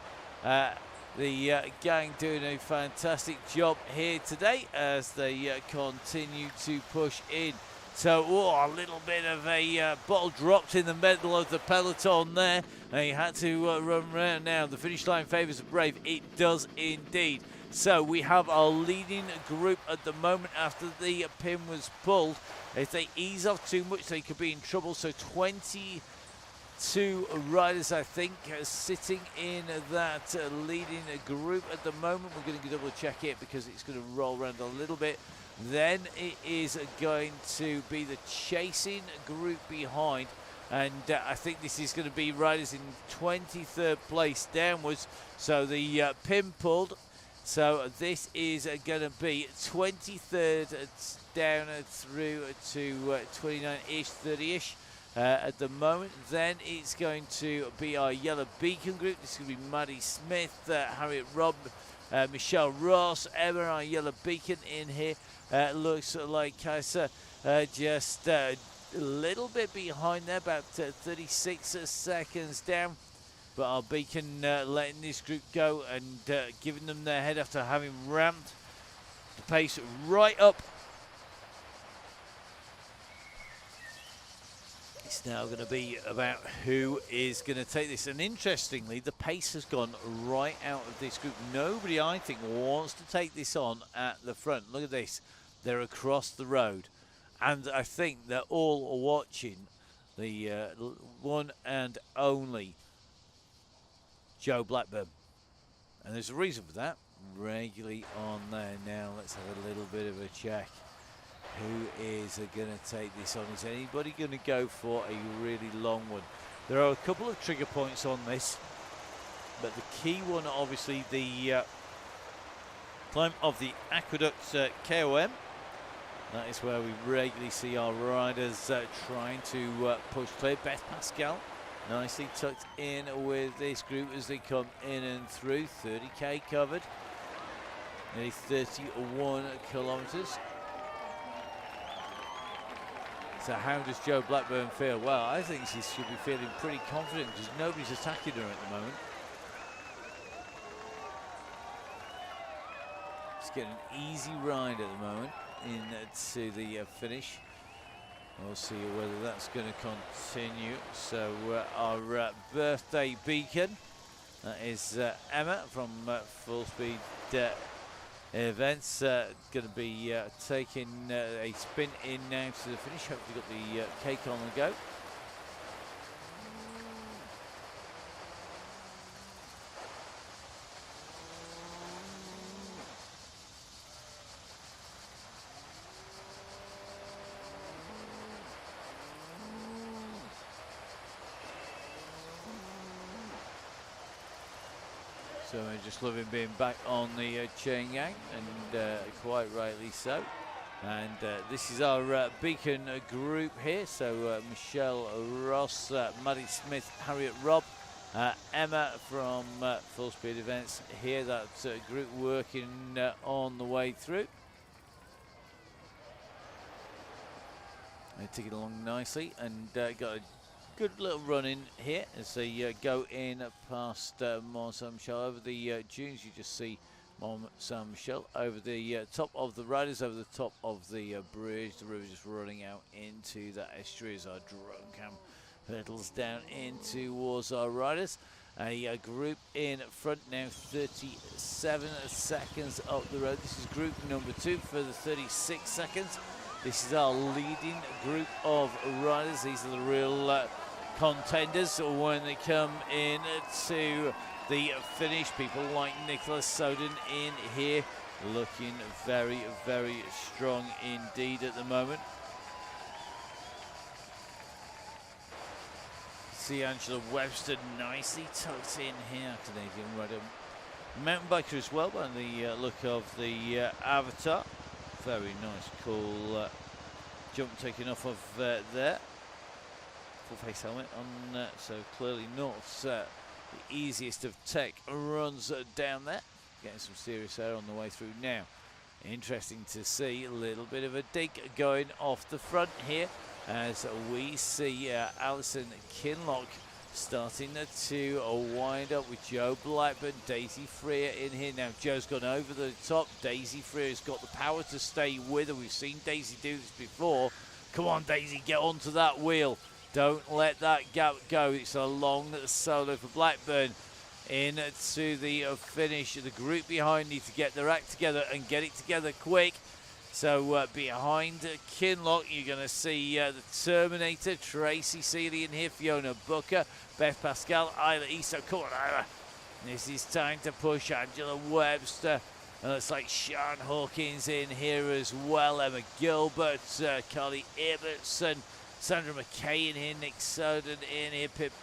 A: the gang doing a fantastic job here today as they continue to push in. So, a little bit of a bottle dropped in the middle of the peloton there. And he had to run around now. The finish line favours the brave. It does indeed. So, we have our leading group at the moment after the pin was pulled. If they ease off too much, they could be in trouble. So, 22 riders, I think, sitting in that leading group at the moment. We're going to double check it because it's going to roll around a little bit. Then it is going to be the chasing group behind, and I think this is going to be riders in 23rd place downwards. So the pin pulled, so this is going to be 23rd down through to 29-ish, 30-ish at the moment. Then it's going to be our yellow beacon group. This is going to be Maddie Smith, Harriet Robb, Michelle Ross, Emma, our yellow beacon in here. Looks like Kaiser just a little bit behind there, about 36 seconds down. But our beacon letting this group go and giving them their head after having ramped the pace right up. It's now going to be about who is going to take this. And interestingly, the pace has gone right out of this group. Nobody, I think, wants to take this on at the front. Look at this. They're across the road. And I think they're all watching the one and only Joe Blackburn. And there's a reason for that. Regularly on there now. Let's have a little bit of a check. Who is going to take this on? Is anybody going to go for a really long one? There are a couple of trigger points on this, but the key one, obviously, the climb of the Aqueduct KOM. That is where we regularly see our riders trying to push clear. Beth Pascal nicely tucked in with this group as they come in and through. 30k covered, nearly 31 kilometres. So how does Joe Blackburn feel? Well, I think she should be feeling pretty confident because nobody's attacking her at the moment. Just getting an easy ride at the moment into the finish. We'll see whether that's going to continue. So our birthday beacon, that is Emma from Full Speed Events, going to be taking a spin in now to the finish. Hopefully got the cake on the go. So I just loving being back on the Chaingang, and quite rightly so. And this is our beacon group here. So Michelle Ross, Maddie Smith, Harriet Robb, Emma from Full Speed Events here. That group working on the way through. They take it along nicely and got a good little run in here as they go in past Mont Saint-Michel over the dunes. You just see Mont Saint-Michel over the top of the riders, over the top of the bridge. The river just running out into that estuary as our drone cam hurdles down in towards our riders. A group in front now, 37 seconds up the road. This is group number 2 for the 36 seconds. This is our leading group of riders. These are the real contenders when they come in to the finish. People like Nicholas Soden in here, looking very, very strong indeed at the moment. See Angela Webster nicely tucked in here, Canadian rider. Mountain biker as well by the look of the avatar. Very nice, cool jump taken off of there. Full face helmet on, so clearly not the easiest of tech runs down there. Getting some serious air on the way through now. Interesting to see a little bit of a dig going off the front here, as we see Alison Kinlock starting to wind up with Joe Blackburn, Daisy Freer in here. Now Joe's gone over the top. Daisy Freer's got the power to stay with her. We've seen Daisy do this before. Come on, Daisy, get onto that wheel. Don't let that gap go. It's a long solo for Blackburn into the finish. The group behind need to get their act together and get it together quick. So behind Kinlock, you're going to see the Terminator, Tracy Seeley in here, Fiona Booker, Beth Pascal, Isla Issa. Come on, Isla. This is time to push Angela Webster. And it's like Sean Hawkins in here as well, Emma Gilbert, Carly Ibbotson, Sandra McKay in here, Nick Soden in here, Pip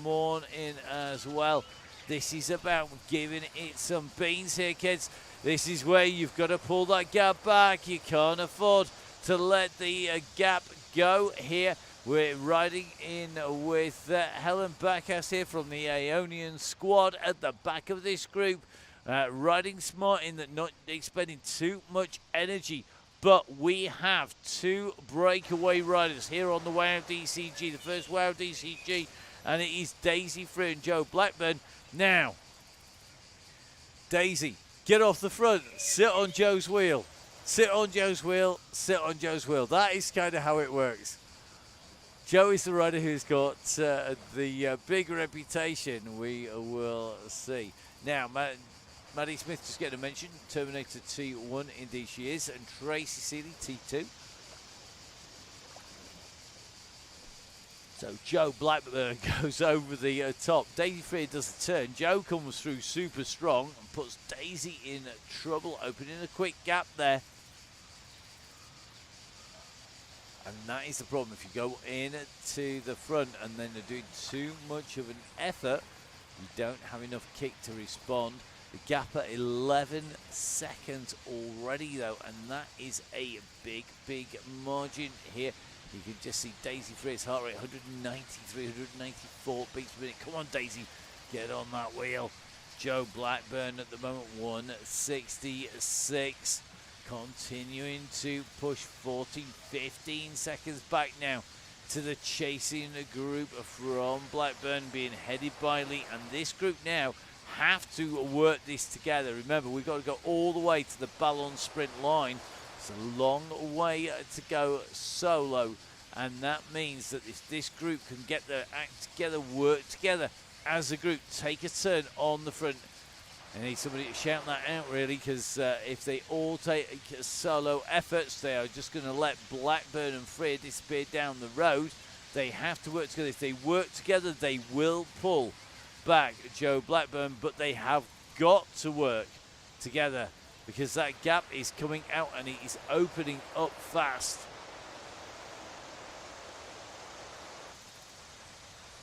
A: Morn in as well. This is about giving it some beans here, kids. This is where you've got to pull that gap back. You can't afford to let the gap go here. We're riding in with Helen Backhouse here from the Aeonian squad at the back of this group. Riding smart in that, not expending too much energy. But we have 2 breakaway riders here on the WOW DCG. The first WOW DCG, and it is Daisy Freer and Joe Blackburn. Now, Daisy, get off the front, sit on Joe's wheel, sit on Joe's wheel, sit on Joe's wheel. That is kind of how it works. Joe is the rider who's got the big reputation, we will see. Now, Maddie Smith just getting a mention, Terminator T1, indeed she is, and Tracy Seeley T2. So Joe Blackburn goes over the top. Daisy Freer does the turn. Joe comes through super strong and puts Daisy in trouble, opening a quick gap there. And that is the problem. If you go in to the front and then are doing too much of an effort, you don't have enough kick to respond. The gap at 11 seconds already, though, and that is a big, big margin here. You can just see Daisy Freer's heart rate, 193, 194 beats per minute. Come on, Daisy, get on that wheel. Joe Blackburn at the moment, 166. Continuing to push 14, 15 seconds back now to the chasing group from Blackburn, being headed by Lee. And this group now have to work this together. Remember, we've got to go all the way to the Ballon sprint line. It's a long way to go solo, and that means that if this group can get their act together, work together as a group, take a turn on the front. I need somebody to shout that out, really, because if they all take solo efforts, they are just going to let Blackburn and Freer disappear down the road. They have to work together. If they work together, they will pull back Joe Blackburn, but they have got to work together because that gap is coming out and it is opening up fast.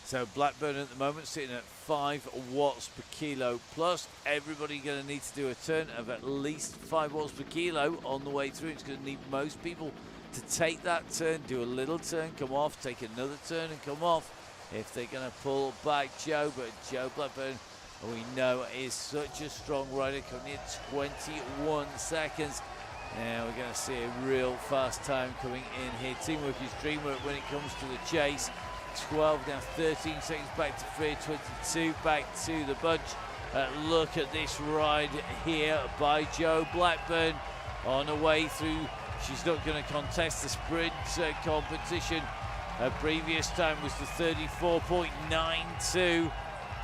A: So Blackburn at the moment sitting at 5 watts per kilo plus. Everybody going to need to do a turn of at least 5 watts per kilo on the way through. It's going to need most people to take that turn, do a little turn, come off, take another turn and come off if they're going to pull back Joe. But Joe Blackburn, we know, is such a strong rider, coming in 21 seconds. Now we're going to see a real fast time coming in here. Teamwork is dreamwork when it comes to the chase. 12 now, 13 seconds back to Freer, 22 back to the bunch. Look at this ride here by Joe Blackburn on her way through. She's not going to contest the sprint competition Her previous time was the 34.92.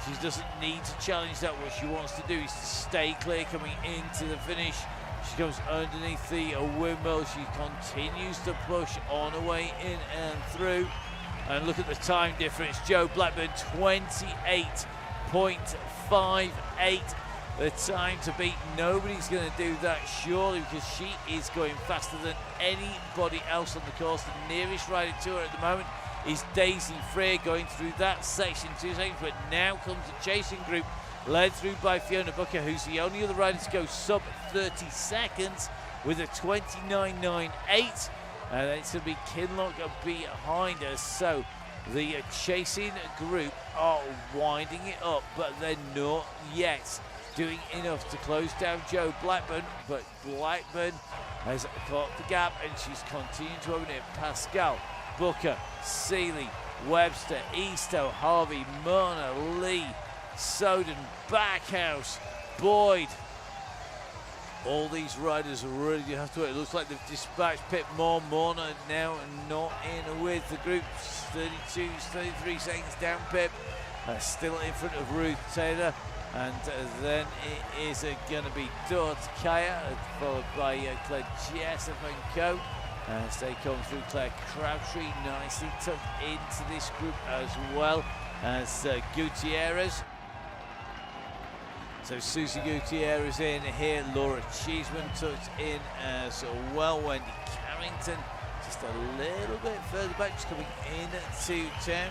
A: She doesn't need to challenge that. What she wants to do is to stay clear coming into the finish. She comes underneath the windmill. She continues to push on her way in and through. And look at the time difference. Jo Blackburn, 28.58. The time to beat. Nobody's going to do that, surely, because she is going faster than anybody else on the course. The nearest rider to her at the moment is Daisy Freer, going through that section 2 seconds. But now comes the chasing group, led through by Fiona Booker, who's the only other rider to go sub 30 seconds with a 29.98. And then it's going to be Kinlock behind us. So the chasing group are winding it up, but they're not yet doing enough to close down Jo Blackburn. But Blackburn has caught the gap, and she's continuing to open it. Pascal, Booker, Seeley, Webster, Eastoe, Harvey, Marner, Lee, Soden, Backhouse, Boyd. All these riders really have to work. It looks like they've dispatched Pip Moore. Marner now not in with the group. 32, 33 seconds down Pip. Still in front of Ruth Taylor. And then it is going to be Dot Kaya, followed by Claire Jessup and Co. As they come through, Claire Crabtree nicely tucked into this group as well as Gutierrez. So Susie Gutierrez in here, Laura Cheeseman tucked in as well. Wendy Carrington just a little bit further back, just coming in to town.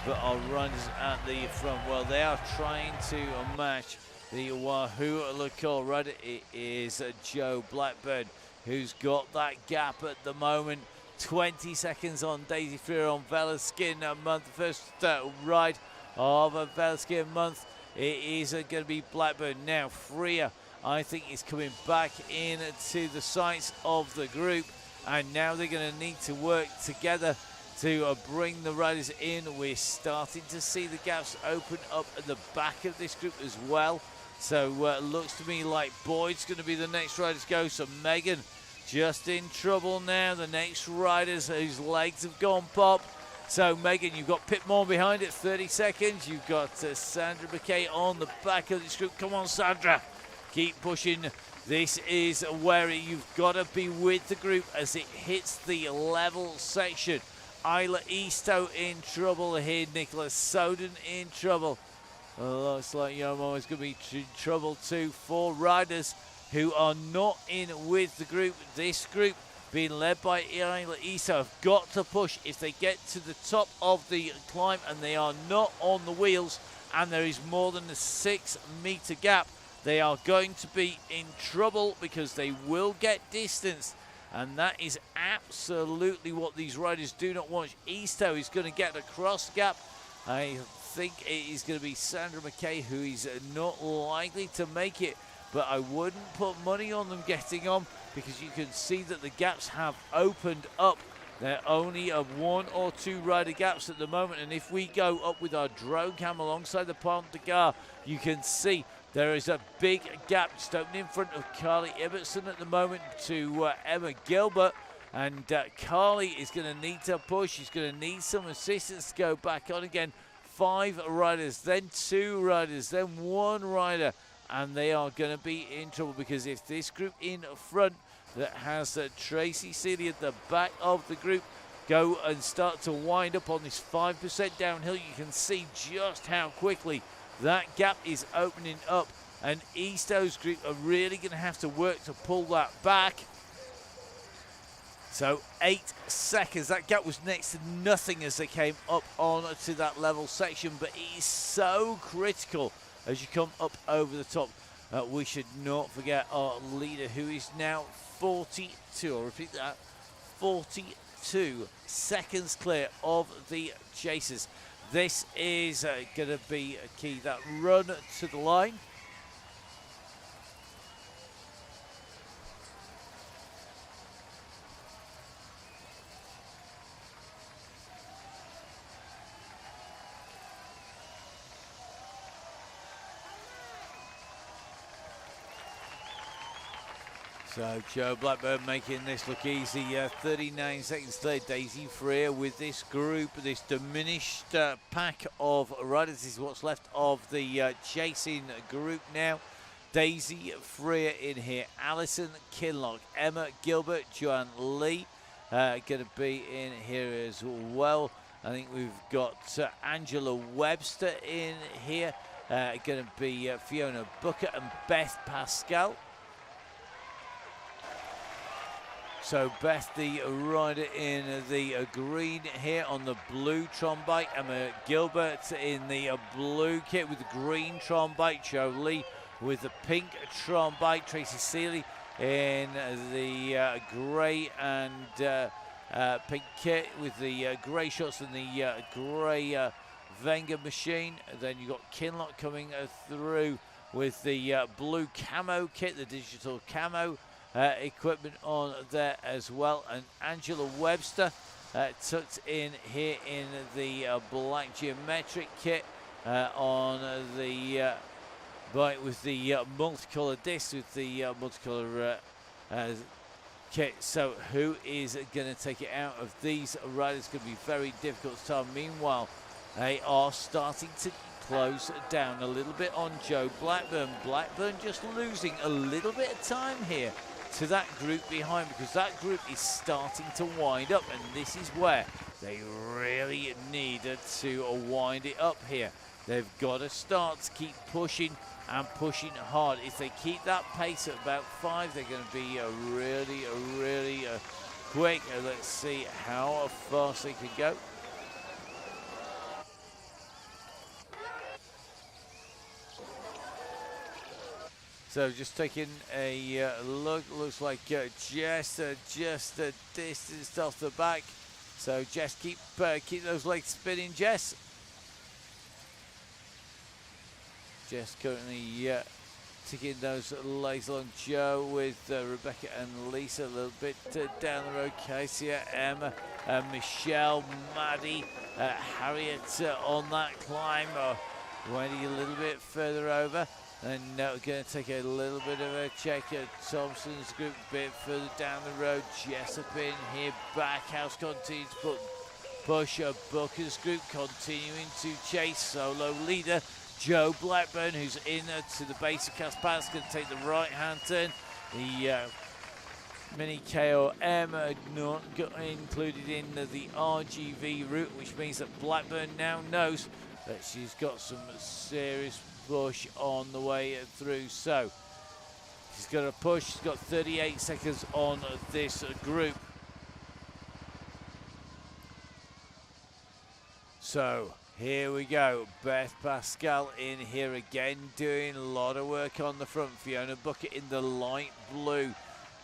A: But our riders at the front, well, they are trying to match the Wahoo LaCour rider. It is Jo Blackburn who's got that gap at the moment. 20 seconds on Daisy Freer on Velaskin month. The first ride of a Velaskin month. It is going to be Blackburn. Now Freer, I think, is coming back into the sights of the group. And now they're going to need to work together to bring the riders in. We're starting to see the gaps open up at the back of this group as well. So it looks to me like Boyd's going to be the next rider to go. So Megan just in trouble now. The next riders whose legs have gone pop. So Megan, you've got Pip Moore behind it, 30 seconds. You've got Sandra McKay on the back of this group. Come on, Sandra. Keep pushing. This is where you've got to be with the group as it hits the level section. Isla Eastoe in trouble here. Nicholas Soden in trouble. Looks like Yomo is going to be in trouble too. 4 riders who are not in with the group. This group being led by Isla Eastoe have got to push. If they get to the top of the climb and they are not on the wheels and there is more than a 6-meter gap, they are going to be in trouble because they will get distanced. And that is absolutely what these riders do not want. Eastoe is going to get a cross gap. I think it is going to be Sandra McKay who is not likely to make it. But I wouldn't put money on them getting on because you can see that the gaps have opened up. They're only 1 or 2 rider gaps at the moment. And if we go up with our drone cam alongside the Pont de Gare, you can see there is a big gap just opening in front of Carly Ibbotson at the moment to Emma Gilbert. And Carly is going to need to push. She's going to need some assistance to go back on again. 5 riders, then 2 riders, then 1 rider. And they are going to be in trouble because if this group in front that has Tracy Seeley at the back of the group go and start to wind up on this 5% downhill, you can see just how quickly that gap is opening up. And Eastoe's group are really going to have to work to pull that back. So 8 seconds. That gap was next to nothing as they came up onto that level section, but it is so critical as you come up over the top. We should not forget our leader, who is now 42. I'll repeat that, 42 seconds clear of the chasers. This is going to be a key, that run to the line. So Joe Blackburn making this look easy. 39 seconds there. Daisy Freer with this group, this diminished pack of riders. This is what's left of the chasing group now. Daisy Freer in here. Alison Kinlock, Emma Gilbert, Joanne Lee going to be in here as well. I think we've got Angela Webster in here. Going to be Fiona Booker and Beth Pascal. So Beth, the rider in the green here on the blue Tron bike. Emma Gilbert in the blue kit with the green Tron bike. Joe Lee with the pink Tron bike. Tracy Seeley in the grey and pink kit with the grey shorts and the grey Wenger machine. Then you've got Kinlock coming through with the blue camo kit, the digital camo equipment on there as well. And Angela Webster tucked in here in the black geometric kit on the bike with the multicolour disc with the multicolour kit. So who is going to take it out of these riders? Going to be very difficult to tell. Meanwhile, they are starting to close down a little bit on Joe Blackburn. Blackburn just losing a little bit of time here to that group behind, because that group is starting to wind up, and this is where they really needed to wind it up here. They've got to start to keep pushing and pushing hard. If they keep that pace at about 5, they're going to be really quick. Let's see how fast they can go. So just taking a look, looks like just a distance off the back. So Jess, keep those legs spinning, Jess. Jess currently ticking those legs along. Joe with Rebecca and Lisa a little bit down the road. Cassia, Emma, Michelle, Maddie, Harriet on that climb. Wendy a little bit further over. And now we're going to take a little bit of a check at Thompson's group, a bit further down the road. Jessup in here, Backhouse continues to push. Booker's group continuing to chase. Solo leader Joe Blackburn, who's in to the base of Caspass, going to take the right-hand turn. The Mini KOM not included in the RGV route, which means that Blackburn now knows that she's got some serious push on the way through. So she's got a push. She's got 38 seconds on this group. So here we go. Beth Pascal in here again, doing a lot of work on the front. Fiona Bucket in the light blue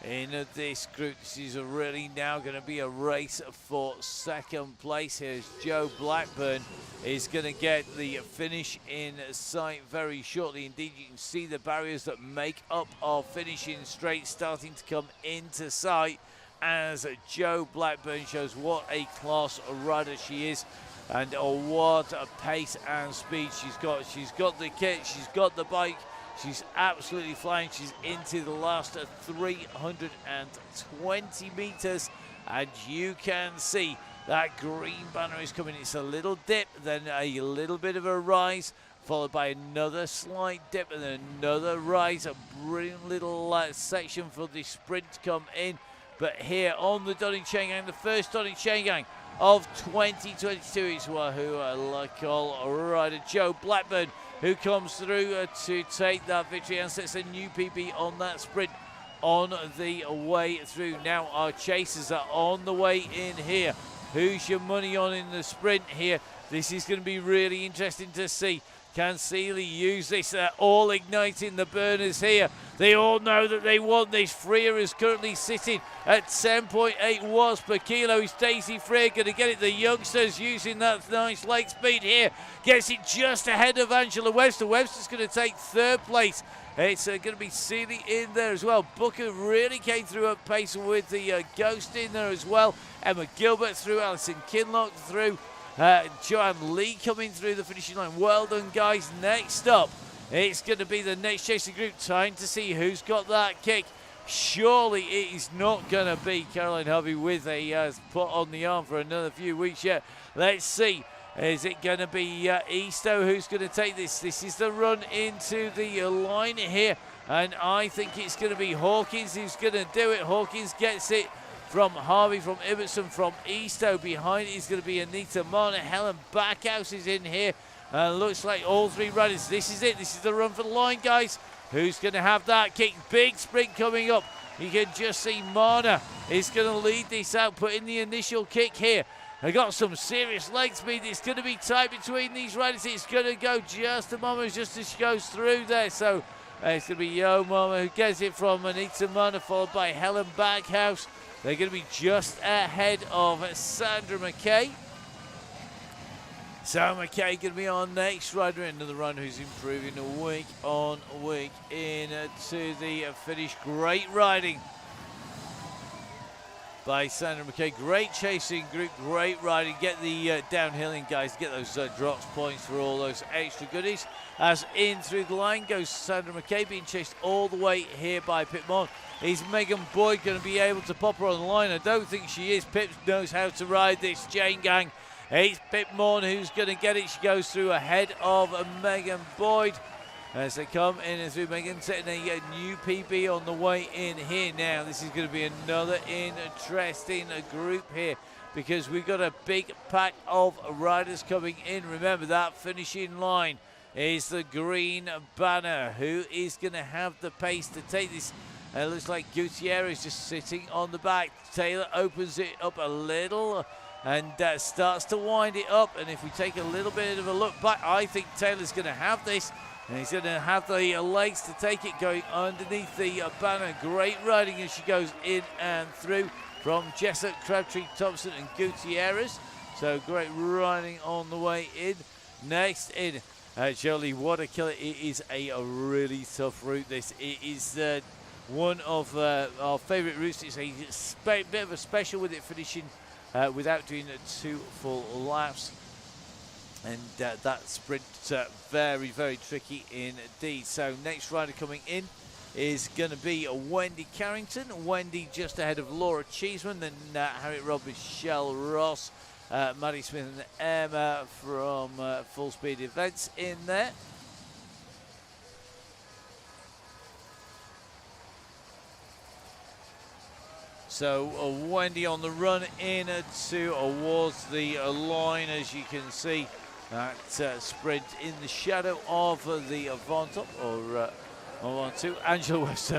A: in this group. This is really now going to be a race for second place. Here's Joe Blackburn is going to get the finish in sight very shortly. Indeed, you can see the barriers that make up our finishing straight starting to come into sight as Joe Blackburn shows what a class rider she is, and what a pace and speed she's got. She's got the kit, she's got the bike, she's absolutely flying. She's into the last 320 meters, and you can see that green banner is coming. It's a little dip, then a little bit of a rise, followed by another slight dip and then another rise. A brilliant little section for the sprint to come in. But here on the Donny Chaingang, the first Donny Chaingang of 2022 is who I like all rider Joe Blackburn, who comes through to take that victory and sets a new PB on that sprint on the way through. Now our chasers are on the way in here. Who's your money on in the sprint here? This is going to be really interesting to see. Can Seeley use this? All igniting the burners here. They all know that they want this. Freer is currently sitting at 10.8 watts per kilo. Is Daisy Freer going to get it? The youngsters using that nice leg speed here. Gets it just ahead of Angela Webster. Webster's going to take third place. It's going to be Seeley in there as well. Booker really came through at pace with the Ghost in there as well. Emma Gilbert through, Alison Kinlock through. Joanne Lee coming through the finishing line. Well done, guys. Next up, it's going to be the next chasing group. Time to see who's got that kick. Surely it is not going to be Caroline Hovey with a put on the arm for another few weeks yet. Let's see. Is it going to be Easto who's going to take this? This is the run into the line here. And I think it's going to be Hawkins who's going to do it. Hawkins gets it from Harvey, from Ibbotson, from Easto. Behind it is going to be Anita Marner. Helen Backhouse is in here. Looks like all three riders. This is it. This is the run for the line, guys. Who's going to have that kick? Big sprint coming up. You can just see Marner is going to lead this out, put in the initial kick here. They got some serious leg speed. It's going to be tight between these riders. It's going to go just a moment just as she goes through there. So it's going to be Yo Mama who gets it from Anita Marner, followed by Helen Backhouse. They're going to be just ahead of Sandra McKay. So McKay going to be on next rider, another rider who's improving week on week into the finish. Great riding by Sandra McKay. Great chasing group, great riding. Get the downhill in, guys. Get those drops points for all those extra goodies. As in through the line goes Sandra McKay, being chased all the way here by Pip Mon. Is Megan Boyd going to be able to pop her on the line? I don't think she is. Pip knows how to ride this Chaingang. It's Pip Morn who's going to get it. She goes through ahead of Megan Boyd. As they come in and through, Megan setting a new PB on the way in here now. This is going to be another interesting group here because we've got a big pack of riders coming in. Remember, that finishing line is the green banner. Who is going to have the pace to take this? It looks like Gutierrez just sitting on the back. Taylor opens it up a little and starts to wind it up. And if we take a little bit of a look back, I think Taylor's going to have this. And he's going to have the legs to take it going underneath the banner. Great riding as she goes in and through from Jessup, Crabtree, Thompson and Gutierrez. So great riding on the way in. Next in, Jolie, what a killer. It is a really tough route, this. It is one of our favourite routes. It's a bit of a special with it finishing without doing 2 full laps. And that sprint very, very tricky indeed. So next rider coming in is going to be Wendy Carrington. Wendy just ahead of Laura Cheeseman, then Harriet Robb, Michelle Ross, Maddie Smith and Emma from Full Speed Events in there. So Wendy on the run in towards the line, as you can see. That sprint in the shadow of the Avantop, or 1-2. Angela Webster,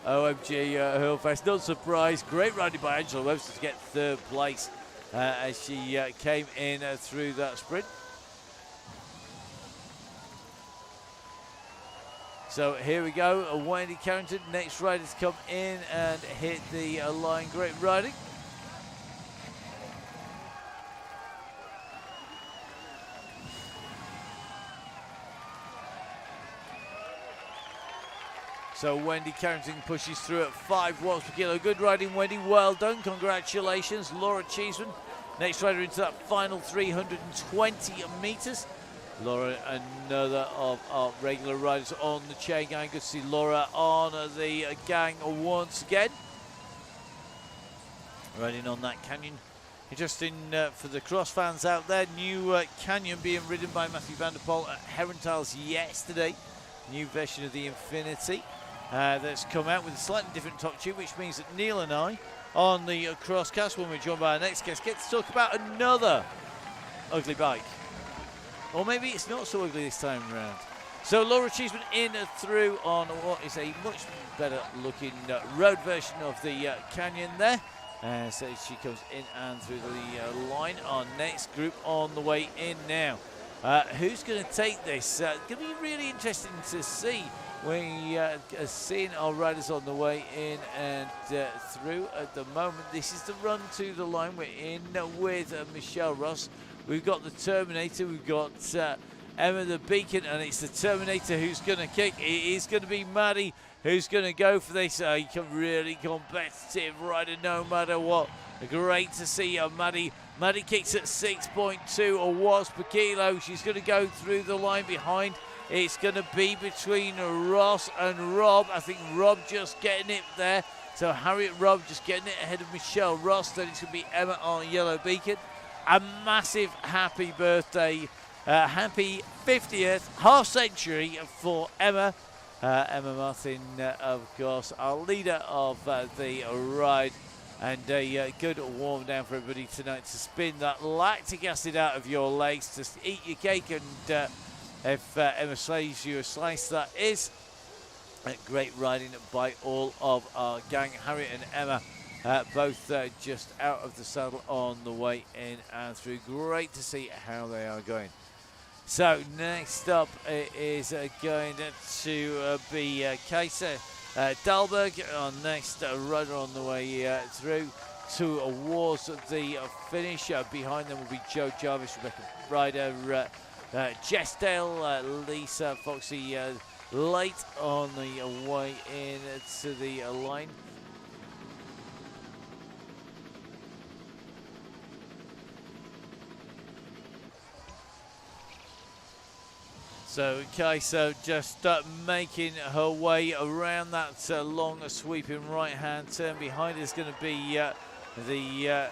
A: OMG Hurlfest, not surprised. Great riding by Angela Webster to get 3rd place as she came in through that sprint. So here we go, Wendy Carrington, next rider to come in and hit the line. Great riding. So Wendy Carrington pushes through at 5 watts per kilo. Good riding, Wendy. Well done. Congratulations. Laura Cheeseman, next rider into that final 320 metres. Laura, another of our regular riders on the chain gang. Good to see Laura on the gang once again. Riding on that canyon. Interesting for the cross fans out there. New canyon being ridden by Matthew van der Poel at Herentals yesterday. New version of the Infinity. That's come out with a slightly different top tube, which means that Neil and I, on the crosscast, when we're joined by our next guest, get to talk about another ugly bike. Or maybe it's not so ugly this time around. So Laura Cheeseman in through on what is a much better looking road version of the Canyon there. So she comes in and through the line. Our next group on the way in now. Who's going to take this? It's going to be really interesting to see. We are seeing our riders on the way in and through at the moment. This is the run to the line. We're in with Michelle Ross. We've got the Terminator. We've got Emma the Beacon, and it's the Terminator who's going to kick. It is going to be Maddie who's going to go for this. Really competitive rider no matter what. Great to see Maddie. Maddie kicks at 6.2 watts per kilo. She's going to go through the line behind. It's going to be between Ross and Rob. I think Rob just getting it there. So Harriet Rob just getting it ahead of Michelle Ross. Then it's going to be Emma on Yellow Beacon. A massive happy birthday, happy 50th half century for Emma. Emma Martin, of course, our leader of the ride. And a good warm down for everybody tonight to spin that lactic acid out of your legs, to eat your cake. And if Emma slays you a slice, that is great riding by all of our gang. Harriet and Emma both just out of the saddle on the way in and through. Great to see how they are going. So next up is going to be Kaiser Dahlberg, our next rider on the way through towards the finish. Behind them will be Joe Jarvis, Rebecca Ryder, Jess Dale, Lisa Foxy late on the way in to the line. So Kaiso just making her way around that long sweeping right hand turn. Behind is going to be the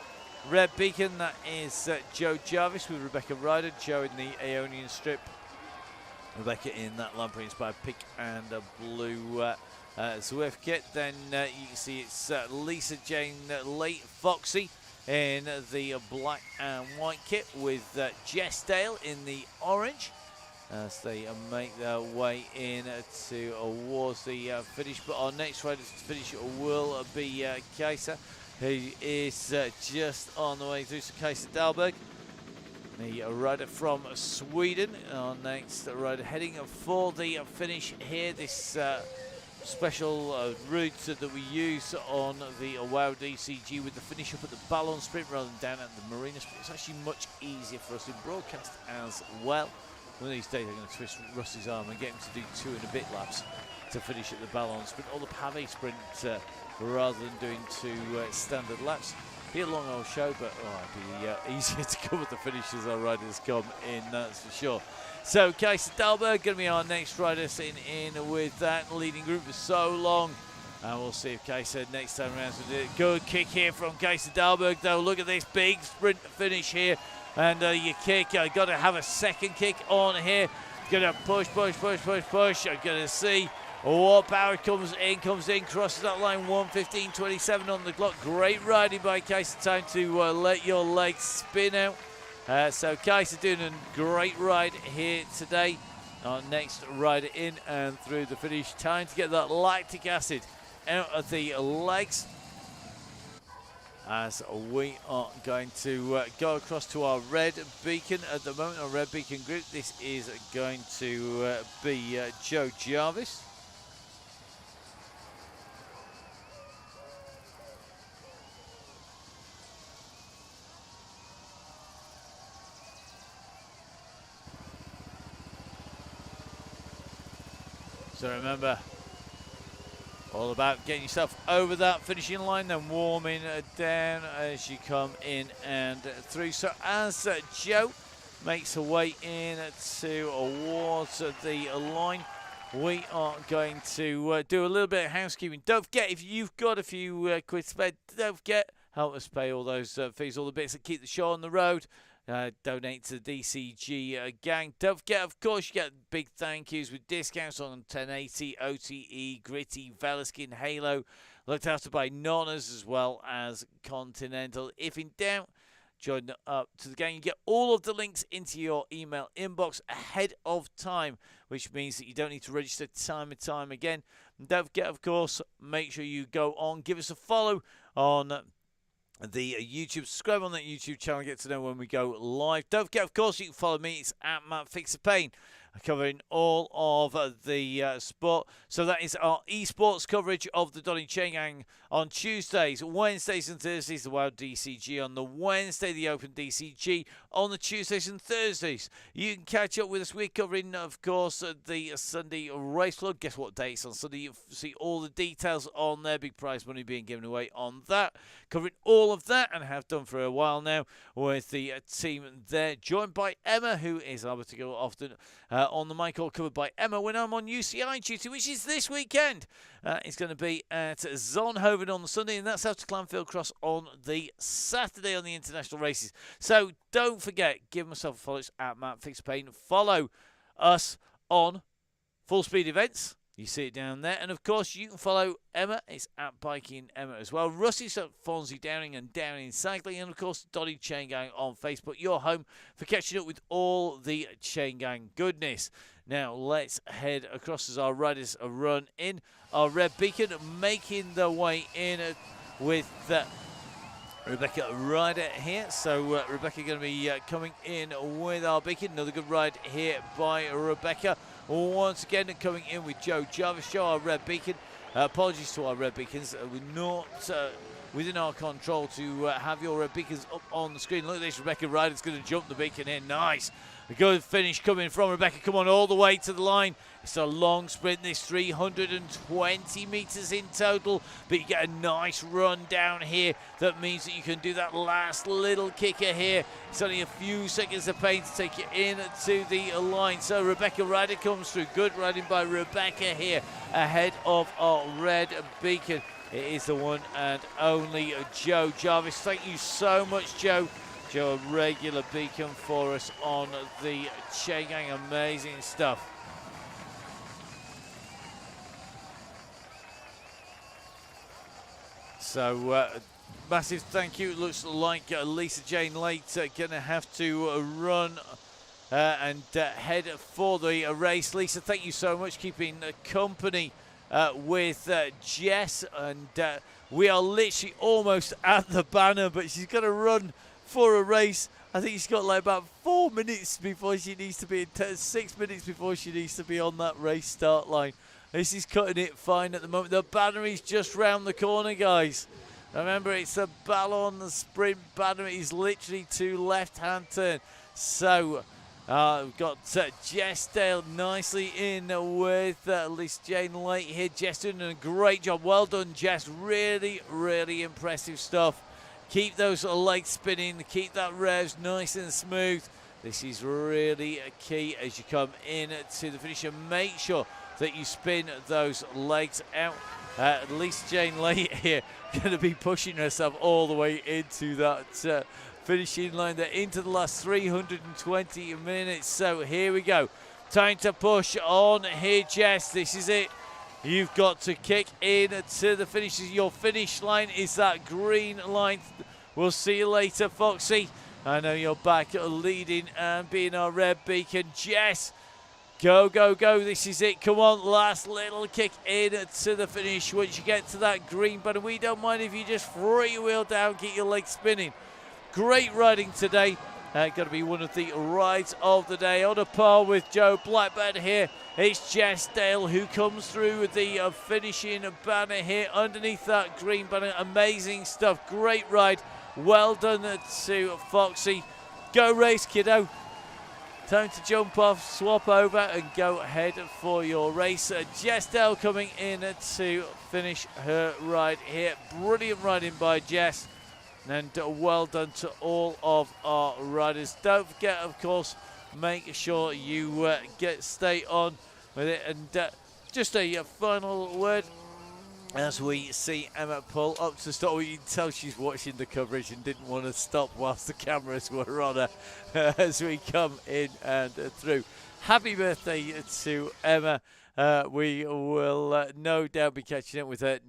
A: red beacon. That is Joe Jarvis with Rebecca Ryder. Joe in the Aeonian strip. Rebecca in that Lamprey inspired pink and a blue Zwift kit. Then you can see it's Lisa Jane Late Foxy in the black and white kit with Jess Dale in the orange, as they make their way in towards the finish. But our next rider to finish will be Kaiser, who is just on the way through. So Kaiser Dahlberg, the rider from Sweden, our next rider heading for the finish here. This special route that we use on the WOW DCG with the finish up at the Ballon Sprint rather than down at the Marina Sprint. It's actually much easier for us in broadcast as well. One of these days I'm going to twist Rusty's arm and get him to do 2 and a bit laps to finish at the Ballon Sprint or the Pavé Sprint rather than doing 2 standard laps. Be a long old show, but it'd be easier to cover the finish as our riders come in, that's for sure. So Kaiser Dahlberg going to be our next rider sitting in with that leading group for so long. And we'll see if Kaiser next time around will do it. Good kick here from Kaiser Dahlberg though. Look at this big sprint finish here. And your kick, I've got to have a second kick on here. Going to push. I'm going to see what power comes in, crosses that line. 1:15.27 on the clock. Great riding by Kaiser. Time to let your legs spin out. So Kaiser doing a great ride here today. Our next rider in and through the finish. Time to get that lactic acid out of the legs, as we are going to go across to our red beacon at the moment, our red beacon group. This is going to be Joe Jarvis. So remember, all about getting yourself over that finishing line, then warming down as you come in and through. So as Joe makes her way in towards the line, we are going to do a little bit of housekeeping. Don't forget, if you've got a few quid spent, don't forget, help us pay all those fees, all the bits that keep the show on the road. Donate to the DCG gang. Don't forget, of course, you get big thank yous with discounts on 1080, OTE, Gritty, Velaskin, Halo. Looked after by Nonnas as well as Continental. If in doubt, join up to the gang. You get all of the links into your email inbox ahead of time, which means that you don't need to register time and time again. And don't forget, of course, make sure you go on, give us a follow on the YouTube, subscribe on that YouTube channel, get to know when we go live. Don't forget, of course, you can follow me. It's at Matt Fixer Payne, covering all of the sport. So that is our esports coverage of the Donny Chaingang on Tuesdays, Wednesdays and Thursdays, the Wild DCG. On the Wednesday, the Open DCG. on the Tuesdays and Thursdays. You can catch up with us. We're covering, of course, the Sunday race floor. Guess what day it's on Sunday? You see all the details on there. Big prize money being given away on that. Covering all of that, and have done for a while now, with the team there. Joined by Emma, who is able to go often on the mic, all covered by Emma when I'm on UCI duty, which is this weekend. It's going to be at Zonhoven on the Sunday, and that's after Clanfield Cross on the Saturday on the international races. So don't forget, give myself a follow. It's at Matt Fixpain. Follow us on Full Speed Events. You see it down there. And, of course, you can follow Emma. It's at Biking Emma as well. Rusty's at Fonzie Downing and Downing Cycling. And, of course, Donny Chaingang on Facebook. Your home for catching up with all the Chaingang goodness. Now, let's head across as our riders run in. Our Red Beacon making their way in with Rebecca Ryder here. So Rebecca going to be coming in with our Beacon. Another good ride here by Rebecca. Once again coming in with Joe Jarvis. Joe, our Red Beacon. Apologies to our Red Beacons. We're not within our control to have your Red Beacons up on the screen. Look at this. Rebecca Ryder's going to jump the Beacon in. Nice. A good finish coming from Rebecca. Come on, all the way to the line. It's a long sprint, this 320 metres in total, but you get a nice run down here. That means that you can do that last little kicker here. It's only a few seconds of pain to take you into the line. So Rebecca Ryder comes through. Good riding by Rebecca here ahead of our Red Beacon. It is the one and only Joe Jarvis. Thank you so much, Joe. Joe, a regular beacon for us on the Chaingang. Amazing stuff. So, massive thank you. It looks like Lisa Jane Late going to have to run and head for the race. Lisa, thank you so much, keeping company with Jess. And we are literally almost at the banner, but she's going to run for a race. I think she's got like about 4 minutes before she needs to be, 6 minutes before she needs to be on that race start line. This is cutting it fine at the moment. The banner is just round the corner, guys. Remember, it's a Ballon sprint banner. It is literally to left-hand turn. So we've got Jess Dale nicely in with Liz Jane Late here. Jess doing a great job. Well done, Jess. Really, really impressive stuff. Keep those legs spinning. Keep that revs nice and smooth. This is really key as you come in to the finish. And make sure that you spin those legs out. Lisa Jane Late here going to be pushing herself all the way into that finishing line there, into the last 320 minutes. So here we go. Time to push on here, Jess. This is it. You've got to kick in to the finish. Your finish line is that green line. We'll see you later, Foxy. I know you're back leading and being our Red Beacon. Jess, go, go, go. This is it. Come on, last little kick in to the finish. Once you get to that green button, we don't mind if you just freewheel down, get your legs spinning. Great riding today. Going to be one of the rides of the day. On a par with Joe Blackbird here. It's Jess Dale who comes through with the finishing banner here underneath that green banner. Amazing stuff. Great ride. Well done to Foxy. Go race, kiddo. Time to jump off, swap over and go ahead for your race. Jess Dale coming in to finish her ride here. Brilliant riding by Jess. And well done to all of our riders. Don't forget, of course, make sure you stay on with it. And just a final word as we see Emma pull up to stop. You can tell she's watching the coverage and didn't want to stop whilst the cameras were on her as we come in and through. Happy birthday to Emma. We will no doubt be catching up with her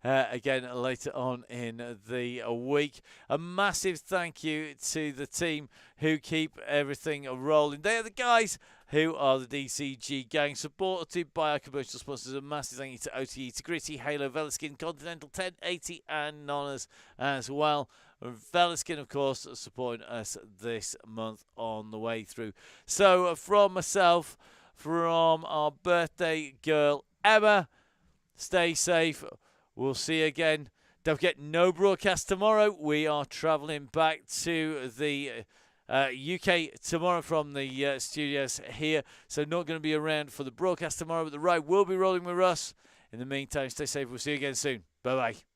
A: again later on in the week. A massive thank you to the team who keep everything rolling. They are the guys who are the DCG gang, supported by our commercial sponsors. A massive thank you to OTE, to Gritty, Halo, Velaskin, Continental, 1080 and Nonners as well. Velaskin, of course, supporting us this month on the way through. So from myself, from our birthday girl Emma, stay safe. We'll see you again. Don't forget, no broadcast tomorrow. We are travelling back to the UK tomorrow from the studios here. So not going to be around for the broadcast tomorrow, but the ride will be rolling with us. In the meantime, stay safe. We'll see you again soon. Bye-bye.